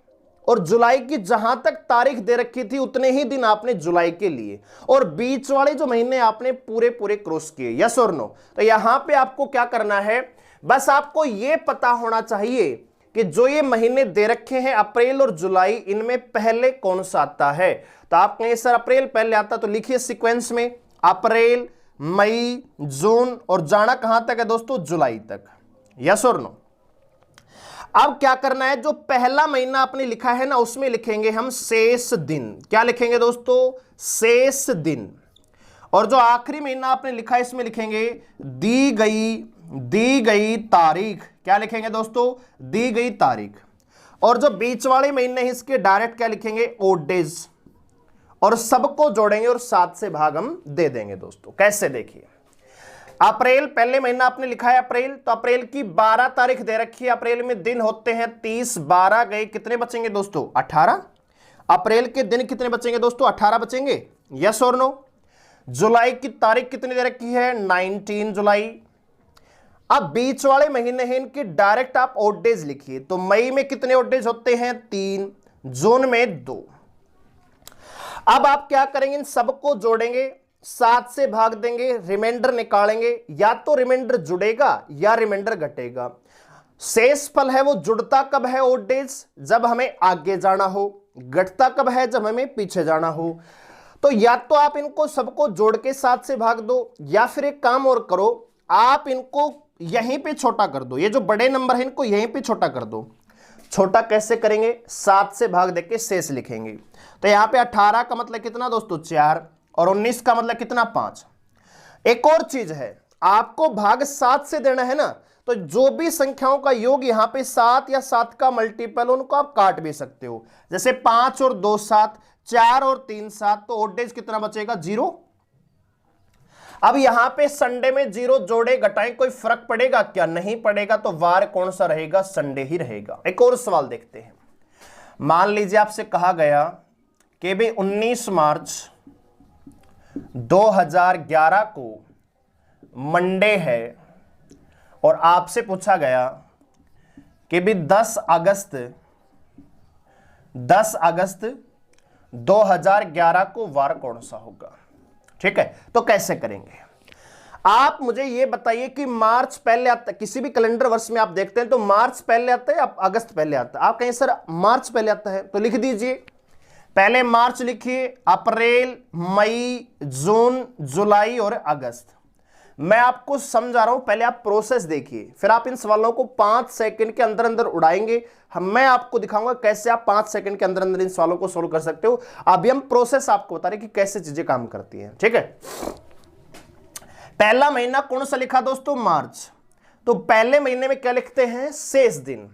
और जुलाई की जहां तक तारीख दे रखी थी उतने ही दिन आपने जुलाई के लिए, और बीच वाले जो महीने आपने पूरे पूरे क्रॉस किए, यस और नो? तो यहां पे आपको क्या करना है, बस आपको यह पता होना चाहिए कि जो ये महीने दे रखे हैं अप्रैल और जुलाई, इनमें पहले कौन सा आता है। तो आप कहें सर अप्रैल पहले आता, तो लिखिए सीक्वेंस में अप्रैल, मई, जून, और जाना कहां तक है दोस्तों? जुलाई तक, यस और नो? अब क्या करना है, जो पहला महीना आपने लिखा है ना उसमें लिखेंगे हम शेष दिन। क्या लिखेंगे दोस्तों? शेष दिन। और जो आखिरी महीना आपने लिखा है इसमें लिखेंगे दी गई तारीख। क्या लिखेंगे दोस्तों? दी गई तारीख। और जो बीच वाले महीने हैं इसके डायरेक्ट क्या लिखेंगे? ओड डेज, और सबको जोड़ेंगे और 7 से भाग हम दे देंगे दोस्तों। कैसे? देखिए, अप्रैल पहले महीना आपने लिखा है अप्रैल, तो अप्रैल की 12 तारीख दे रखी है, अप्रैल में दिन होते हैं 30, 12 गए, कितने बचेंगे दोस्तों? 18। अप्रैल के दिन कितने बचेंगे दोस्तों? 18 बचेंगे, यस और नो? जुलाई की तारीख कितनी दे रखी है? 19 जुलाई। अब बीच वाले महीने हैं इनके डायरेक्ट आप ओड डेज लिखिए, तो मई में कितने ओड डेज होते हैं? 3, जून में 2। अब आप क्या करेंगे, इन सबको जोड़ेंगे, 7 से भाग देंगे, रिमाइंडर निकालेंगे, या तो रिमाइंडर जुड़ेगा या रिमाइंडर घटेगा। शेष फल है वो जुड़ता कब है ओड डेज? जब हमें आगे जाना हो। घटता कब है? जब हमें पीछे जाना हो। तो या तो आप इनको सबको जोड़ के 7 से भाग दो, या फिर एक काम और करो, आप इनको यहीं पे छोटा कर दो, ये जो बड़े नंबर है इनको यहीं पे छोटा कर दो। छोटा कैसे करेंगे? 7 से भाग देके शेष लिखेंगे। तो यहां पे 18 का मतलब कितना दोस्तों? 4, और 19 का मतलब कितना? 5। एक और चीज है, आपको भाग 7 से देना है ना, तो जो भी संख्याओं का योग यहां पे 7 या 7 का मल्टीपल, उनको आप काट भी सकते हो। जैसे 5 और 2 7, 4 और 3 7, तो ओड डेज कितना बचेगा? 0। अब यहां पे संडे में 0 जोड़े घटाएं, कोई फर्क पड़ेगा क्या? नहीं पड़ेगा। तो वार कौन सा रहेगा? संडे ही रहेगा। एक और सवाल देखते हैं, मान लीजिए आपसे कहा गया कि भाई 19 मार्च 2011 को मंडे है और आपसे पूछा गया कि भाई 10 अगस्त 2011 को वार कौन सा होगा। ठीक है, तो कैसे करेंगे आप मुझे ये बताइए कि मार्च पहले आता है, किसी भी कैलेंडर वर्ष में आप देखते हैं तो मार्च पहले आता है या अगस्त पहले आता है। आप कहें सर मार्च पहले आता है, तो लिख दीजिए, पहले मार्च लिखिए, अप्रैल, मई, जून, जुलाई और अगस्त। मैं आपको समझा रहा हूं, पहले आप प्रोसेस देखिए, फिर आप इन सवालों को 5 सेकंड के अंदर अंदर उड़ाएंगे। मैं आपको दिखाऊंगा कैसे आप 5 सेकंड के अंदर अंदर इन सवालों को सोल्व कर सकते हो। अभी हम प्रोसेस आपको बता रहे कि कैसे चीजें काम करती हैं। ठीक है, पहला महीना कौन सा लिखा दोस्तों, मार्च। तो पहले महीने में क्या लिखते हैं, शेष दिन।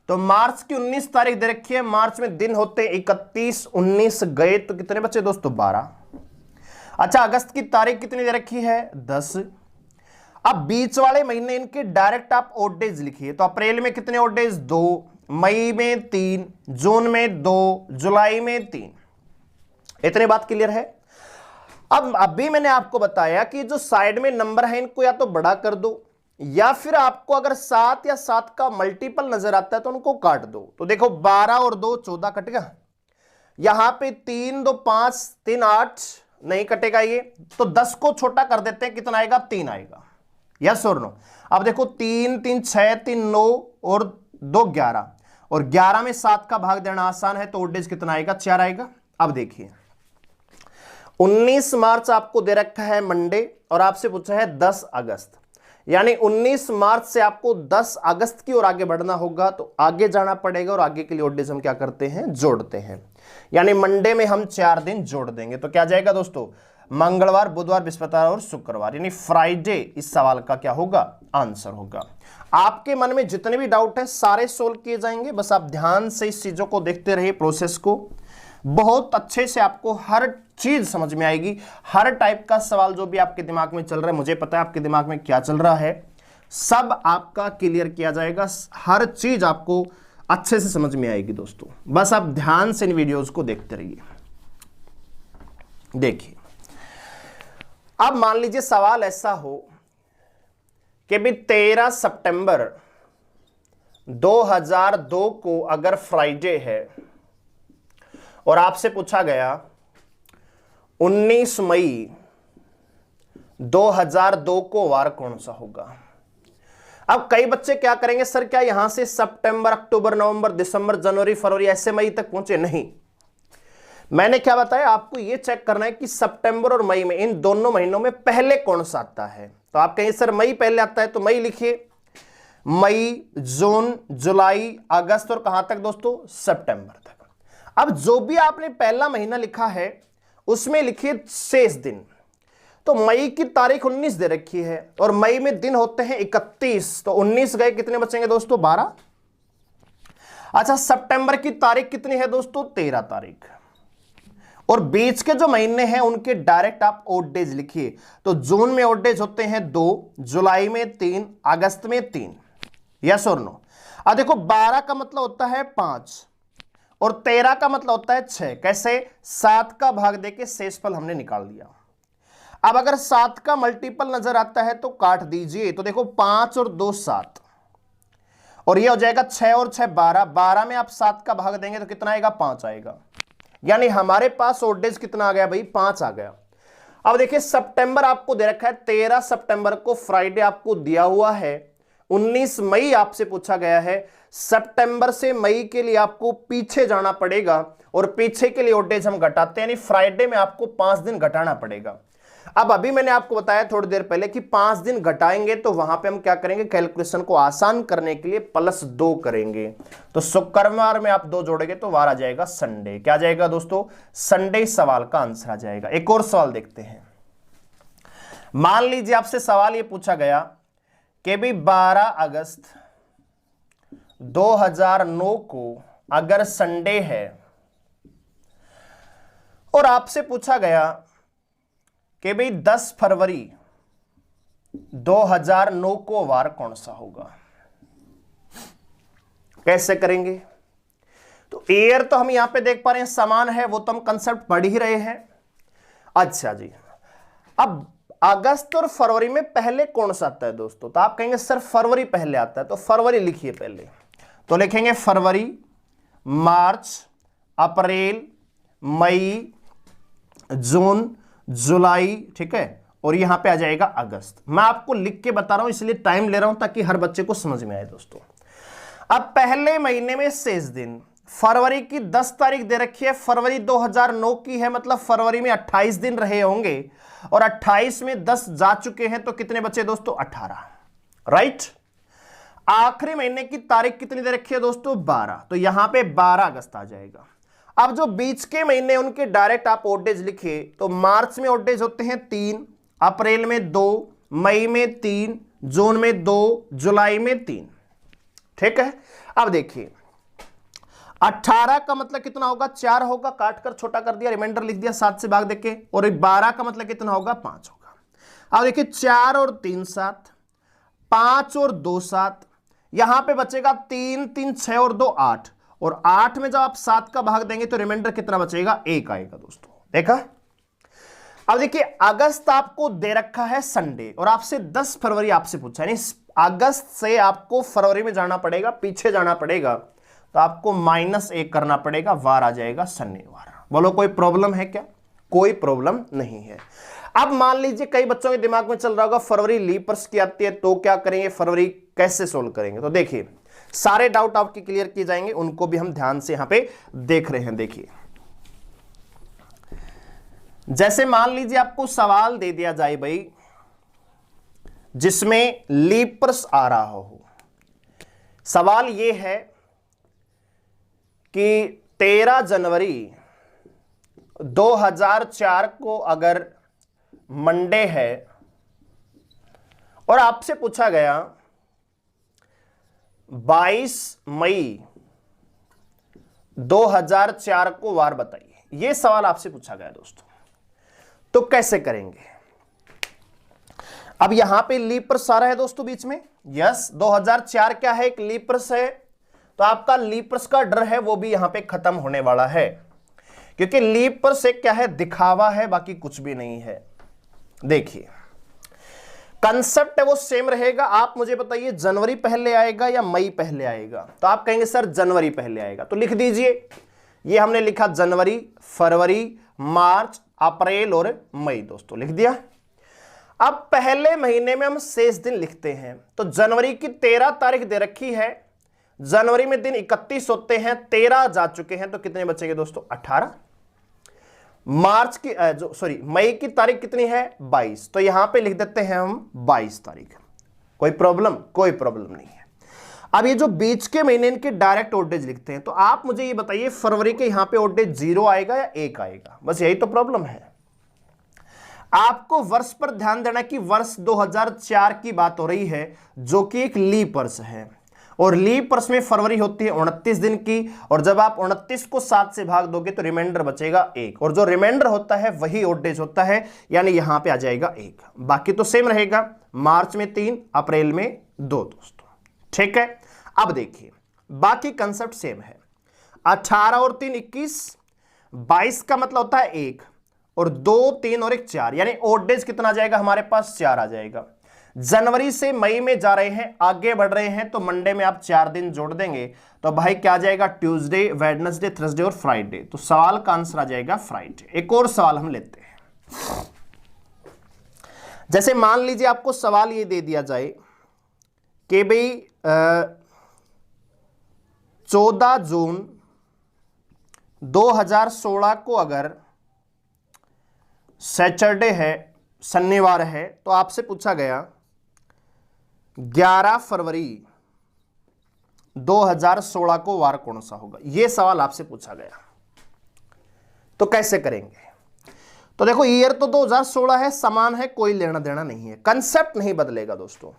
तो मार्च की 19 तारीख दे रखी है, मार्च में दिन होते 31, 19 गए तो कितने बचे दोस्तों, 12। अच्छा, अगस्त की तारीख कितनी दे रखी है, 10। अब बीच वाले महीने इनके डायरेक्ट आप ऑड डेज लिखिए, तो अप्रैल में कितने ऑड डेज, 2, मई में 3, जून में 2, जुलाई में 3। इतनी बात क्लियर है। अब अभी मैंने आपको बताया कि जो साइड में नंबर है इनको या तो बड़ा कर दो, या फिर आपको अगर 7 या 7 का मल्टीपल नजर आता है तो उनको काट दो। तो देखो 12 और 2 14 कटेगा, यहां पे 3 2 5 3 8 नहीं कटेगा ये, तो 10 को छोटा कर देते हैं, कितना आएगा, 3 आएगा। यस और नो। अब देखो 3 3 6 3 9 और 2 11, और 11 में 7 का भाग देना आसान है, तो ऑड डेज कितना आएगा, 4 आएगा। अब देखिए 19 मार्च आपको दे रखा है मंडे और आपसे पूछा है 10 अगस्त, यानी 19 मार्च से आपको 10 अगस्त की ओर आगे बढ़ना होगा, तो आगे जाना पड़ेगा और आगे के लिए ऑड डेज हम क्या करते हैं, जोड़ते हैं। यानी मंडे में हम 4 दिन जोड़ देंगे, तो क्या जाएगा दोस्तों, मंगलवार, बुधवार, बृहस्पतिवार और शुक्रवार, यानी फ्राइडे इस सवाल का क्या होगा, आंसर होगा। आपके मन में जितने भी डाउट है सारे सोल्व किए जाएंगे, बस आप ध्यान से इस चीजों को देखते रहिए, प्रोसेस को बहुत अच्छे से आपको हर चीज समझ में आएगी। हर टाइप का सवाल जो भी आपके दिमाग में चल रहा है, मुझे पता है आपके दिमाग में क्या चल रहा है, सब आपका क्लियर किया जाएगा। हर चीज आपको अच्छे से समझ में आएगी दोस्तों, बस आप ध्यान से इन वीडियोस को देखते रहिए। देखिए, अब मान लीजिए सवाल ऐसा हो कि भी 13 सितंबर 2002 को अगर फ्राइडे है और आपसे पूछा गया 19 मई 2002 को वार कौन सा होगा। अब कई बच्चे क्या करेंगे, सर क्या यहां से सितंबर, अक्टूबर, नवंबर, दिसंबर, जनवरी, फरवरी ऐसे मई तक पहुंचे, नहीं। मैंने क्या बताया, आपको यह चेक करना है कि सितंबर और मई में, इन दोनों महीनों में पहले कौन सा आता है। तो आप कहें सर मई पहले आता है, तो मई लिखिए, मई, जून, जुलाई, अगस्त और कहां तक दोस्तों, सितंबर तक। अब जो भी आपने पहला महीना लिखा है उसमें लिखिए शेष दिन। तो मई की तारीख 19 दे रखी है और मई में दिन होते हैं 31, तो 19 गए, कितने बचेंगे दोस्तों, 12। अच्छा, सितंबर की तारीख कितनी है दोस्तों, 13 तारीख। और बीच के जो महीने हैं उनके डायरेक्ट आप ऑड डेज लिखिए। तो जून में ऑड डेज होते हैं 2, जुलाई में 3, अगस्त में 3। यस और नो। अब देखो 12 का मतलब होता है 5 और 13 का मतलब होता है 6। कैसे, 7 का भाग देके शेषफल हमने निकाल दिया। अब अगर 7 का मल्टीपल नजर आता है तो काट दीजिए। तो देखो 5 और 2 7, और ये हो जाएगा 6 और 6 12। 12 में आप 7 का भाग देंगे तो कितना आएगा, 5 आएगा। यानी हमारे पास ऑड डेज कितना आ गया भाई, 5 आ गया। अब देखिए सितंबर आपको दे रखा है, 13 सितंबर को फ्राइडे आपको दिया हुआ है। 19 मई आपसे पूछा गया है। सितंबर से मई के लिए आपको पीछे जाना पड़ेगा और पीछे के लिए ऑड डेज हम घटाते हैं, यानी फ्राइडे में आपको 5 दिन घटाना पड़ेगा। अब अभी मैंने आपको बताया थोड़ी देर पहले कि 5 दिन घटाएंगे तो वहां पे हम क्या करेंगे, कैलकुलेशन को आसान करने के लिए +2 करेंगे। तो शुक्रवार में आप 2 जोड़ेंगे तो वार आ जाएगा संडे। क्या जाएगा दोस्तों, संडे सवाल का आंसर आ जाएगा। एक और सवाल देखते हैं। मान लीजिए आपसे सवाल ये पूछा गया कि भाई 12 अगस्त 2009 को अगर संडे है और आपसे पूछा गया कि भाई 10 फरवरी 2009 को वार कौन सा होगा। कैसे करेंगे, तो ईयर तो हम यहां पे देख पा रहे हैं समान है, वो तो हम कंसेप्ट पढ़ ही रहे हैं। अच्छा जी, अब अगस्त और फरवरी में पहले कौन सा आता है दोस्तों? तो आप कहेंगे सर फरवरी पहले आता है, तो फरवरी लिखिए पहले। तो लिखेंगे फरवरी, मार्च, अप्रैल, मई, जून, जुलाई, ठीक है, और यहां पे आ जाएगा अगस्त। मैं आपको लिख के बता रहा हूं इसलिए टाइम ले रहा हूं ताकि हर बच्चे को समझ में आए दोस्तों। अब पहले महीने में शेष दिन, फरवरी की 10 तारीख दे रखी है, फरवरी 2009 की है, मतलब फरवरी में 28 दिन रहे होंगे और 28 में 10 जा चुके हैं, तो कितने बचे दोस्तों? 18, राइट। आखिरी महीने की तारीख कितनी दे रखी है दोस्तों? 12, तो यहां पे 12 अगस्त आ जाएगा। अब जो बीच के महीने उनके डायरेक्ट आप ऑड डेज लिखिए, तो मार्च में ऑड डेज होते हैं 3, अप्रैल में 2, मई में 3, जून में 2, जुलाई में 3, ठीक है। अब देखिए 18 का मतलब कितना होगा? 4 होगा, काटकर छोटा कर दिया, रिमाइंडर लिख दिया 7 से भाग देके, और 12 का मतलब कितना होगा? 5 होगा। अब देखिए 4 और 3 7, 5 और 2 7, यहां पे बचेगा 3 3 6 और 2 8, और 8 में जब आप 7 का भाग देंगे तो रिमाइंडर कितना बचेगा? 1 आएगा दोस्तों, देखा। अब देखिए अगस्त आपको दे रखा है संडे, और आपसे 10 फरवरी आपसे पूछा है, अगस्त से आपको फरवरी में जाना पड़ेगा, पीछे जाना पड़ेगा, तो आपको -1 करना पड़ेगा, वार आ जाएगा शनिवार। बोलो कोई प्रॉब्लम है क्या? कोई प्रॉब्लम नहीं है। अब मान लीजिए कई बच्चों के दिमाग में चल रहा होगा फरवरी लीप वर्ष की आती है, तो क्या करेंगे? फरवरी कैसे सोल्व करेंगे? तो देखिए सारे डाउट आपके क्लियर किए जाएंगे, उनको भी हम ध्यान से यहां पे देख रहे हैं। देखिए जैसे मान लीजिए आपको सवाल दे दिया जाए भाई जिसमें लीप वर्ष आ रहा हो। सवाल यह है कि 13 जनवरी 2004 को अगर मंडे है और आपसे पूछा गया 22 मई 2004 को वार बताइए, यह सवाल आपसे पूछा गया दोस्तों, तो कैसे करेंगे? अब यहां पे लीप वर्ष आ रहा है दोस्तों बीच में, यस 2004 क्या है? एक लीप वर्ष है, तो आपका लीप वर्ष का डर है वो भी यहां पे खत्म होने वाला है, क्योंकि लीप वर्ष एक क्या है? दिखावा है, बाकी कुछ भी नहीं है। देखिए कंसेप्ट है वो सेम रहेगा। आप मुझे बताइए जनवरी पहले आएगा या मई पहले आएगा? तो आप कहेंगे सर जनवरी पहले आएगा, तो लिख दीजिए, ये हमने लिखा जनवरी, फरवरी, मार्च, अप्रैल और मई दोस्तों, लिख दिया। अब पहले महीने में हम शेष दिन लिखते हैं, तो जनवरी की 13 तारीख दे रखी है, जनवरी में दिन 31 होते हैं, 13 जा चुके हैं, तो कितने बचेंगे दोस्तों? 18। मार्च की मई की तारीख कितनी है? 22, तो यहां पे लिख देते हैं हम 22 तारीख। कोई प्रॉब्लम? कोई प्रॉब्लम नहीं है। अब ये जो बीच के महीने इनके डायरेक्ट ऑड डेज लिखते हैं, तो आप मुझे ये बताइए फरवरी के यहां पे ऑड डेज 0 आएगा या 1 आएगा? बस यही तो प्रॉब्लम है। आपको वर्ष पर ध्यान देना कि वर्ष 2004 की बात हो रही है, जो कि एक लीप वर्ष है, और लीप वर्ष में फरवरी होती है 29 दिन की, और जब आप 29 को 7 से भाग दोगे तो रिमाइंडर बचेगा 1, और जो रिमाइंडर होता है वही ऑड डेज होता है, यानी यहां पे आ जाएगा 1। बाकी तो सेम रहेगा, मार्च में 3, अप्रैल में 2 दोस्तों, ठीक है। अब देखिए बाकी कंसेप्ट सेम है, 18 और 3 21, 22 का मतलब होता है 1, और 2 3 और 1 4, यानी ऑड डेज कितना आ जाएगा हमारे पास? 4 आ जाएगा। जनवरी से मई में जा रहे हैं, आगे बढ़ रहे हैं, तो मंडे में आप 4 दिन जोड़ देंगे, तो भाई क्या आ जाएगा? ट्यूसडे, वेडनेसडे, थर्सडे और फ्राइडे, तो सवाल का आंसर आ जाएगा फ्राइडे। एक और सवाल हम लेते हैं। जैसे मान लीजिए आपको सवाल ये दे दिया जाए कि भाई 14 जून 2016 को अगर सैटरडे है, शनिवार है, तो आपसे पूछा गया 11 फरवरी 2016 को वार कौन सा होगा? यह सवाल आपसे पूछा गया, तो कैसे करेंगे? तो देखो ईयर तो 2016 है, समान है, कोई लेना देना नहीं है, कंसेप्ट नहीं बदलेगा दोस्तों।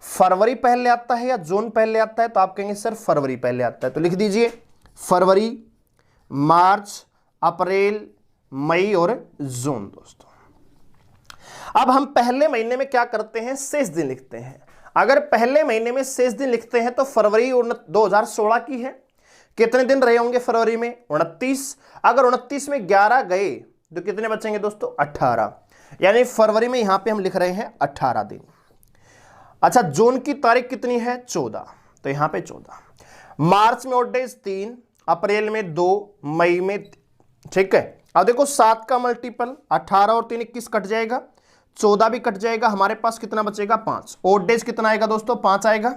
फरवरी पहले आता है या जून पहले आता है? तो आप कहेंगे सर फरवरी पहले आता है, तो लिख दीजिए फरवरी, मार्च, अप्रैल, मई और जून दोस्तों। अब हम पहले महीने में क्या करते हैं? शेष दिन लिखते हैं। अगर पहले महीने में शेष दिन लिखते हैं तो फरवरी 2016 की है, कितने दिन रहे होंगे फरवरी में? 29। अगर 29 में 11 गए तो कितने बचेंगे दोस्तों? 18। यानी फरवरी में यहां पे हम लिख रहे हैं 18 दिन। अच्छा, जून की तारीख कितनी है? 14, तो यहां पे 14। मार्च में ऑड डेज 3, अप्रैल में 2, मई में 3। ठीक है, अब देखो 7 का मल्टीपल 18 और 3 21 कट जाएगा, 14 भी कट जाएगा, हमारे पास कितना बचेगा? 5। ऑड डेज कितना आएगा दोस्तों? 5 आएगा।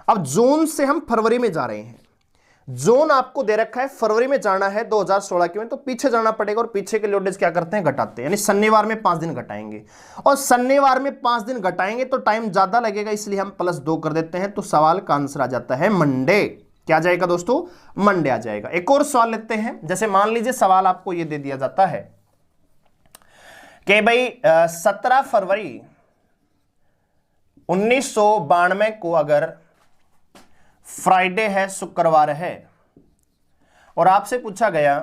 अब जून से हम फरवरी में जा रहे हैं। जून आपको दे रखा है, फरवरी में जाना है 2016 के में, तो पीछे जाना पड़ेगा और पीछे के लिए ऑड डेज क्या करते हैं? घटाते हैं, यानी शनिवार में 5 दिन घटाएंगे। और शनिवार में 5 दिन घटाएंगे तो टाइम ज्यादा लगेगा, इसलिए हम +2 कर देते हैं। तो सवाल का आंसर आ जाता है मंडे। क्या जाएगा दोस्तों? मंडे आ जाएगा। एक और सवाल लेते हैं। जैसे मान लीजिए सवाल आपको यह दे दिया जाता है कि भाई 17 फरवरी 1992 को अगर फ्राइडे है, शुक्रवार है, और आपसे पूछा गया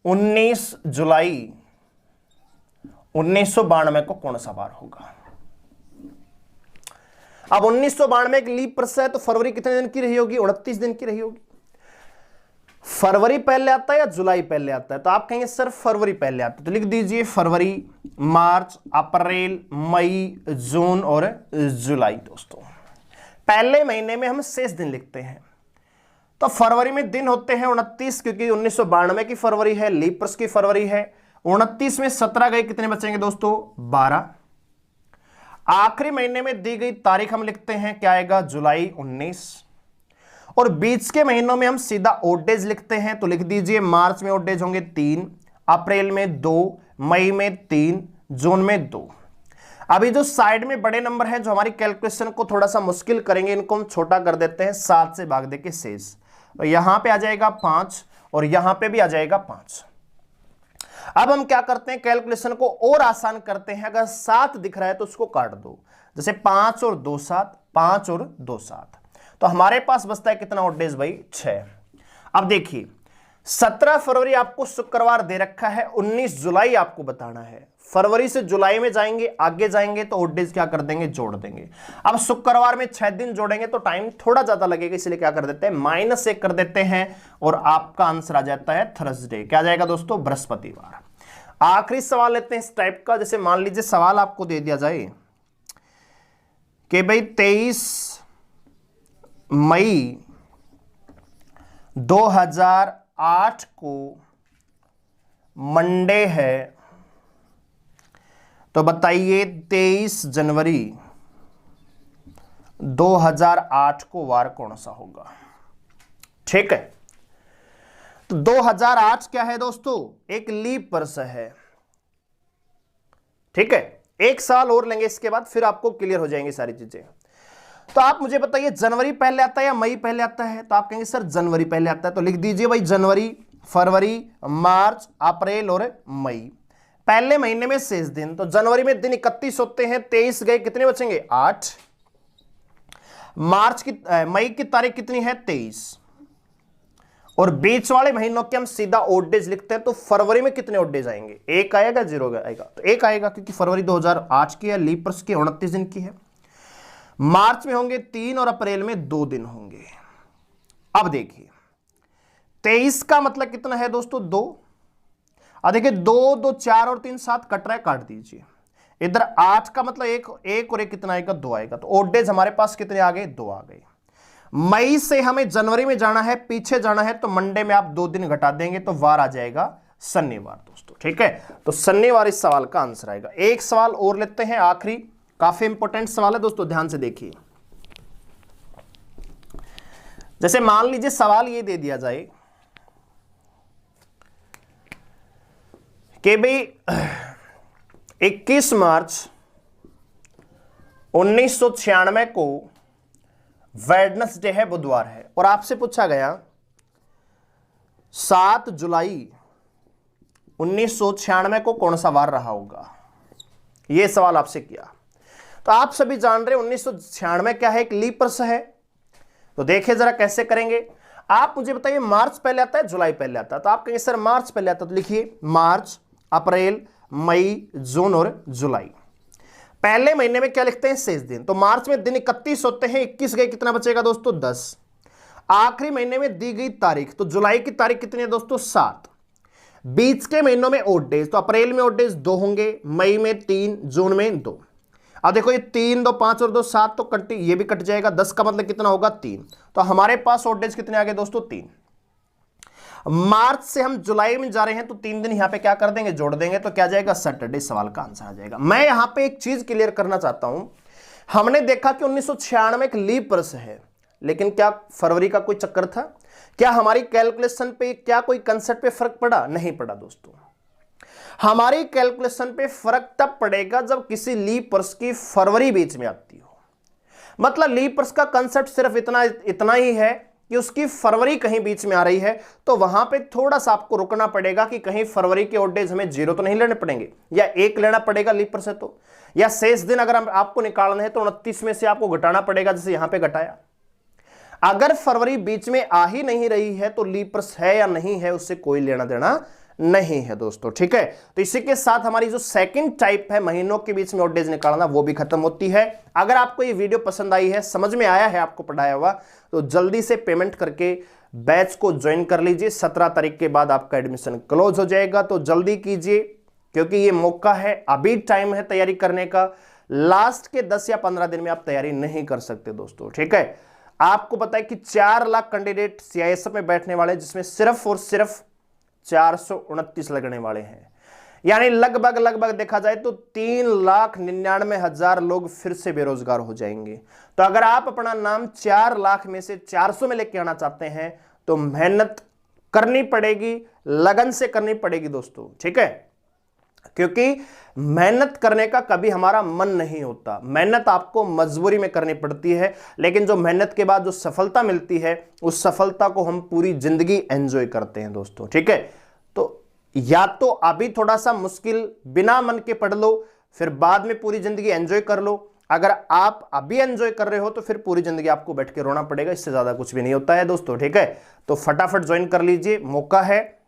19 जुलाई 1992 को कौन सा वार होगा? अब 1992 एक लीप वर्ष है, तो फरवरी कितने दिन की रही होगी? 29 दिन की रही होगी। फरवरी पहले आता है या जुलाई पहले आता है? तो आप कहेंगे सर फरवरी पहले आता है, तो लिख दीजिए फरवरी, मार्च, अप्रैल, मई, जून और जुलाई। दोस्तों पहले महीने में हम शेष दिन लिखते हैं, तो फरवरी में दिन होते हैं 29, क्योंकि 1992 की फरवरी है, लीप वर्ष की फरवरी है। 29 में 17 गए, कितने बचेंगे दोस्तों? 12। आखिरी महीने में दी गई तारीख हम लिखते हैं, क्या आएगा? जुलाई 19। और बीच के महीनों में हम सीधा ऑड डेज लिखते हैं, तो लिख दीजिए मार्च में ऑड डेज होंगे 3, अप्रैल में 2, मई में 3, जून में 2। अभी जो साइड में बड़े नंबर हैं, जो हमारी कैलकुलेशन को थोड़ा सा मुश्किल करेंगे, इनको हम छोटा कर देते हैं, 7 से भाग दे के शेष। तो यहां पे आ जाएगा 5 और यहां पे भी आ जाएगा 5। अब हम क्या करते हैं? कैलकुलेशन को और आसान करते हैं। अगर 7 दिख रहा है तो उसको काट दो, जैसे 5 और 2 7, 5 और 2 7, तो हमारे पास बचता है कितना ऑड डेज भाई? 6। अब देखिए 17 फरवरी आपको शुक्रवार दे रखा है, 19 जुलाई आपको बताना है। फरवरी से जुलाई में जाएंगे, आगे जाएंगे तो ऑड डेज क्या कर देंगे? जोड़ देंगे। अब शुक्रवार में 6 दिन जोड़ेंगे तो टाइम थोड़ा ज्यादा लगेगा, इसलिए क्या कर देते हैं? -1 कर देते हैं और आपका आंसर आ जाता है थर्सडे। क्या जाएगा दोस्तों? बृहस्पतिवार। आखिरी सवाल लेते हैं इस टाइप का। जैसे मान लीजिए सवाल आपको दे दिया जाए कि भाई 23 मई 2008 को मंडे है, तो बताइए 23 जनवरी 2008 को वार कौन सा होगा? ठीक है, तो 2008 क्या है दोस्तों? एक लीप वर्ष है। ठीक है, एक साल और लेंगे इसके बाद, फिर आपको क्लियर हो जाएंगी सारी चीजें। तो आप मुझे बताइए जनवरी पहले आता है या मई पहले आता है? तो आप कहेंगे सर जनवरी पहले आता है, तो लिख दीजिए भाई जनवरी, फरवरी, मार्च, अप्रैल और मई। पहले महीने में शेष दिन, तो जनवरी में दिन 31 होते हैं, 23 गए, कितने बचेंगे? 8। मई की तारीख कितनी है? 23। और बीच वाले महीनों के हम सीधा ऑड डेज लिखते हैं, तो फरवरी में कितने ऑड डेज आएंगे? 1 आएगा, 0 आएगा? तो 1 आएगा, क्योंकि फरवरी 2008 की है, लीप वर्ष की 29 दिन की है। मार्च में होंगे 3 और अप्रैल में 2 दिन होंगे। अब देखिए 23 का मतलब कितना है दोस्तों? 2। अब देखिए 2 2 4 और 3 7 कट रहा है, काट दीजिए। इधर 8 का मतलब 1 और 1 कितना आएगा? 2 आएगा। तो ऑड डेज हमारे पास कितने आ गए? 2 आ गए। मई से हमें जनवरी में जाना है, पीछे जाना है, तो मंडे में आप 2 दिन घटा देंगे तो वार आ जाएगा शनिवार दोस्तों। ठीक है, तो शनिवार इस सवाल का आंसर आएगा। एक सवाल और लेते हैं, आखिरी, काफी इंपॉर्टेंट सवाल है दोस्तों, ध्यान से देखिए। जैसे मान लीजिए सवाल ये दे दिया जाए कि भाई 21 मार्च 1996 को वेडनेसडे है, बुधवार है, और आपसे पूछा गया 7 जुलाई 1996 को कौन सा वार रहा होगा। यह सवाल आपसे किया। तो आप सभी जान रहे 1996 क्या है? एक लीप वर्ष है। तो देखिए जरा कैसे करेंगे। आप मुझे बताइए मार्च पहले आता है, जुलाई पहले आता है? तो आप कहेंगे सर मार्च पहले आता है, तो लिखिए मार्च, अप्रैल, मई, जून और जुलाई। पहले महीने में क्या लिखते हैं? शेष दिन। तो मार्च में दिन 31 होते हैं, 21 गए, कितना बचेगा दोस्तों? 10। आखिरी महीने में दी गई तारीख, तो जुलाई की तारीख कितनी है दोस्तों 7। बीच के महीनों में ओड डेज, तो अप्रैल में ओड डेज 2 होंगे, मई में 3, जून में 2। अब देखो ये 3, 2, 5 और 2 7, तो कट, ये भी कट जाएगा, 10 का मतलब कितना होगा 3। तो हमारे पास ओड डेज कितने आ गए दोस्तों 3। मार्च से हम जुलाई में जा रहे हैं, तो 3 दिन यहां पे क्या कर देंगे, जोड़ देंगे, तो क्या जाएगा सैटरडे, सवाल का आंसर आ जाएगा। मैं यहां पे एक चीज क्लियर करना चाहता हूं, हमने देखा कि 1996 एक लीप वर्ष है, लेकिन क्या फरवरी का कोई चक्कर था? क्या हमारी कैलकुलेशन पे, क्या कोई कंसेप्ट पे फर्क पड़ा? नहीं पड़ा दोस्तों। हमारी कैलकुलेशन पे फर्क तब पड़ेगा जब किसी लीप वर्ष की फरवरी बीच में आती हो। मतलब लीप वर्ष का कंसेप्ट सिर्फ इतना ही है कि उसकी फरवरी कहीं बीच में आ रही है, तो वहां पे थोड़ा सा आपको रुकना पड़ेगा कि कहीं फरवरी के ओड डेज हमें 0 तो नहीं लेने पड़ेंगे, या 1 लेना पड़ेगा लीप वर्ष से, तो या शेष दिन अगर आपको निकालना है तो 29 में से आपको घटाना पड़ेगा, जैसे यहां पे घटाया। अगर फरवरी बीच में आ ही नहीं रही है तो लीप वर्ष है या नहीं है उससे कोई लेना देना नहीं है दोस्तों, ठीक है। तो इसी के साथ हमारी जो सेकंड टाइप है महीनों के बीच में ओड डेज निकालना, वो भी खत्म होती है। अगर आपको ये वीडियो पसंद आई है, समझ में आया है आपको पढ़ाया हुआ, तो जल्दी से पेमेंट करके बैच को ज्वाइन कर लीजिए। 17 तारीख के बाद आपका एडमिशन क्लोज हो जाएगा, तो जल्दी कीजिए क्योंकि ये मौका है, अभी टाइम है तैयारी करने का। लास्ट के 10 या 15 दिन में आप तैयारी नहीं कर सकते दोस्तों, ठीक है। आपको पता है कि 4 लाख कैंडिडेट सीआईएसएफ में बैठने वाले, जिसमें सिर्फ और सिर्फ 429 लगने वाले हैं, यानी लगभग देखा जाए तो 3,99,000 लोग फिर से बेरोजगार हो जाएंगे। तो अगर आप अपना नाम 4 लाख में से 400 में लेके आना चाहते हैं तो मेहनत करनी पड़ेगी, लगन से करनी पड़ेगी दोस्तों, ठीक है। क्योंकि मेहनत करने का कभी हमारा मन नहीं होता, मेहनत आपको मजबूरी में करनी पड़ती है, लेकिन जो मेहनत के बाद जो सफलता मिलती है उस सफलता को हम पूरी जिंदगी एंजॉय करते हैं दोस्तों, ठीक है। तो या तो अभी थोड़ा सा मुश्किल बिना मन के पढ़ लो, फिर बाद में पूरी जिंदगी एंजॉय कर लो। अगर आप अभी एंजॉय कर रहे हो तो फिर पूरी जिंदगी आपको बैठ के रोना पड़ेगा, इससे ज्यादा कुछ भी नहीं होता है दोस्तों, ठीक है। तो फटाफट ज्वाइन कर लीजिए, मौका है,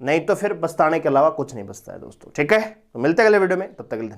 नहीं तो फिर पछताने के अलावा कुछ नहीं बचता है दोस्तों, ठीक है। तो मिलते हैं अगले वीडियो में, तब तक के लिए धन्यवाद।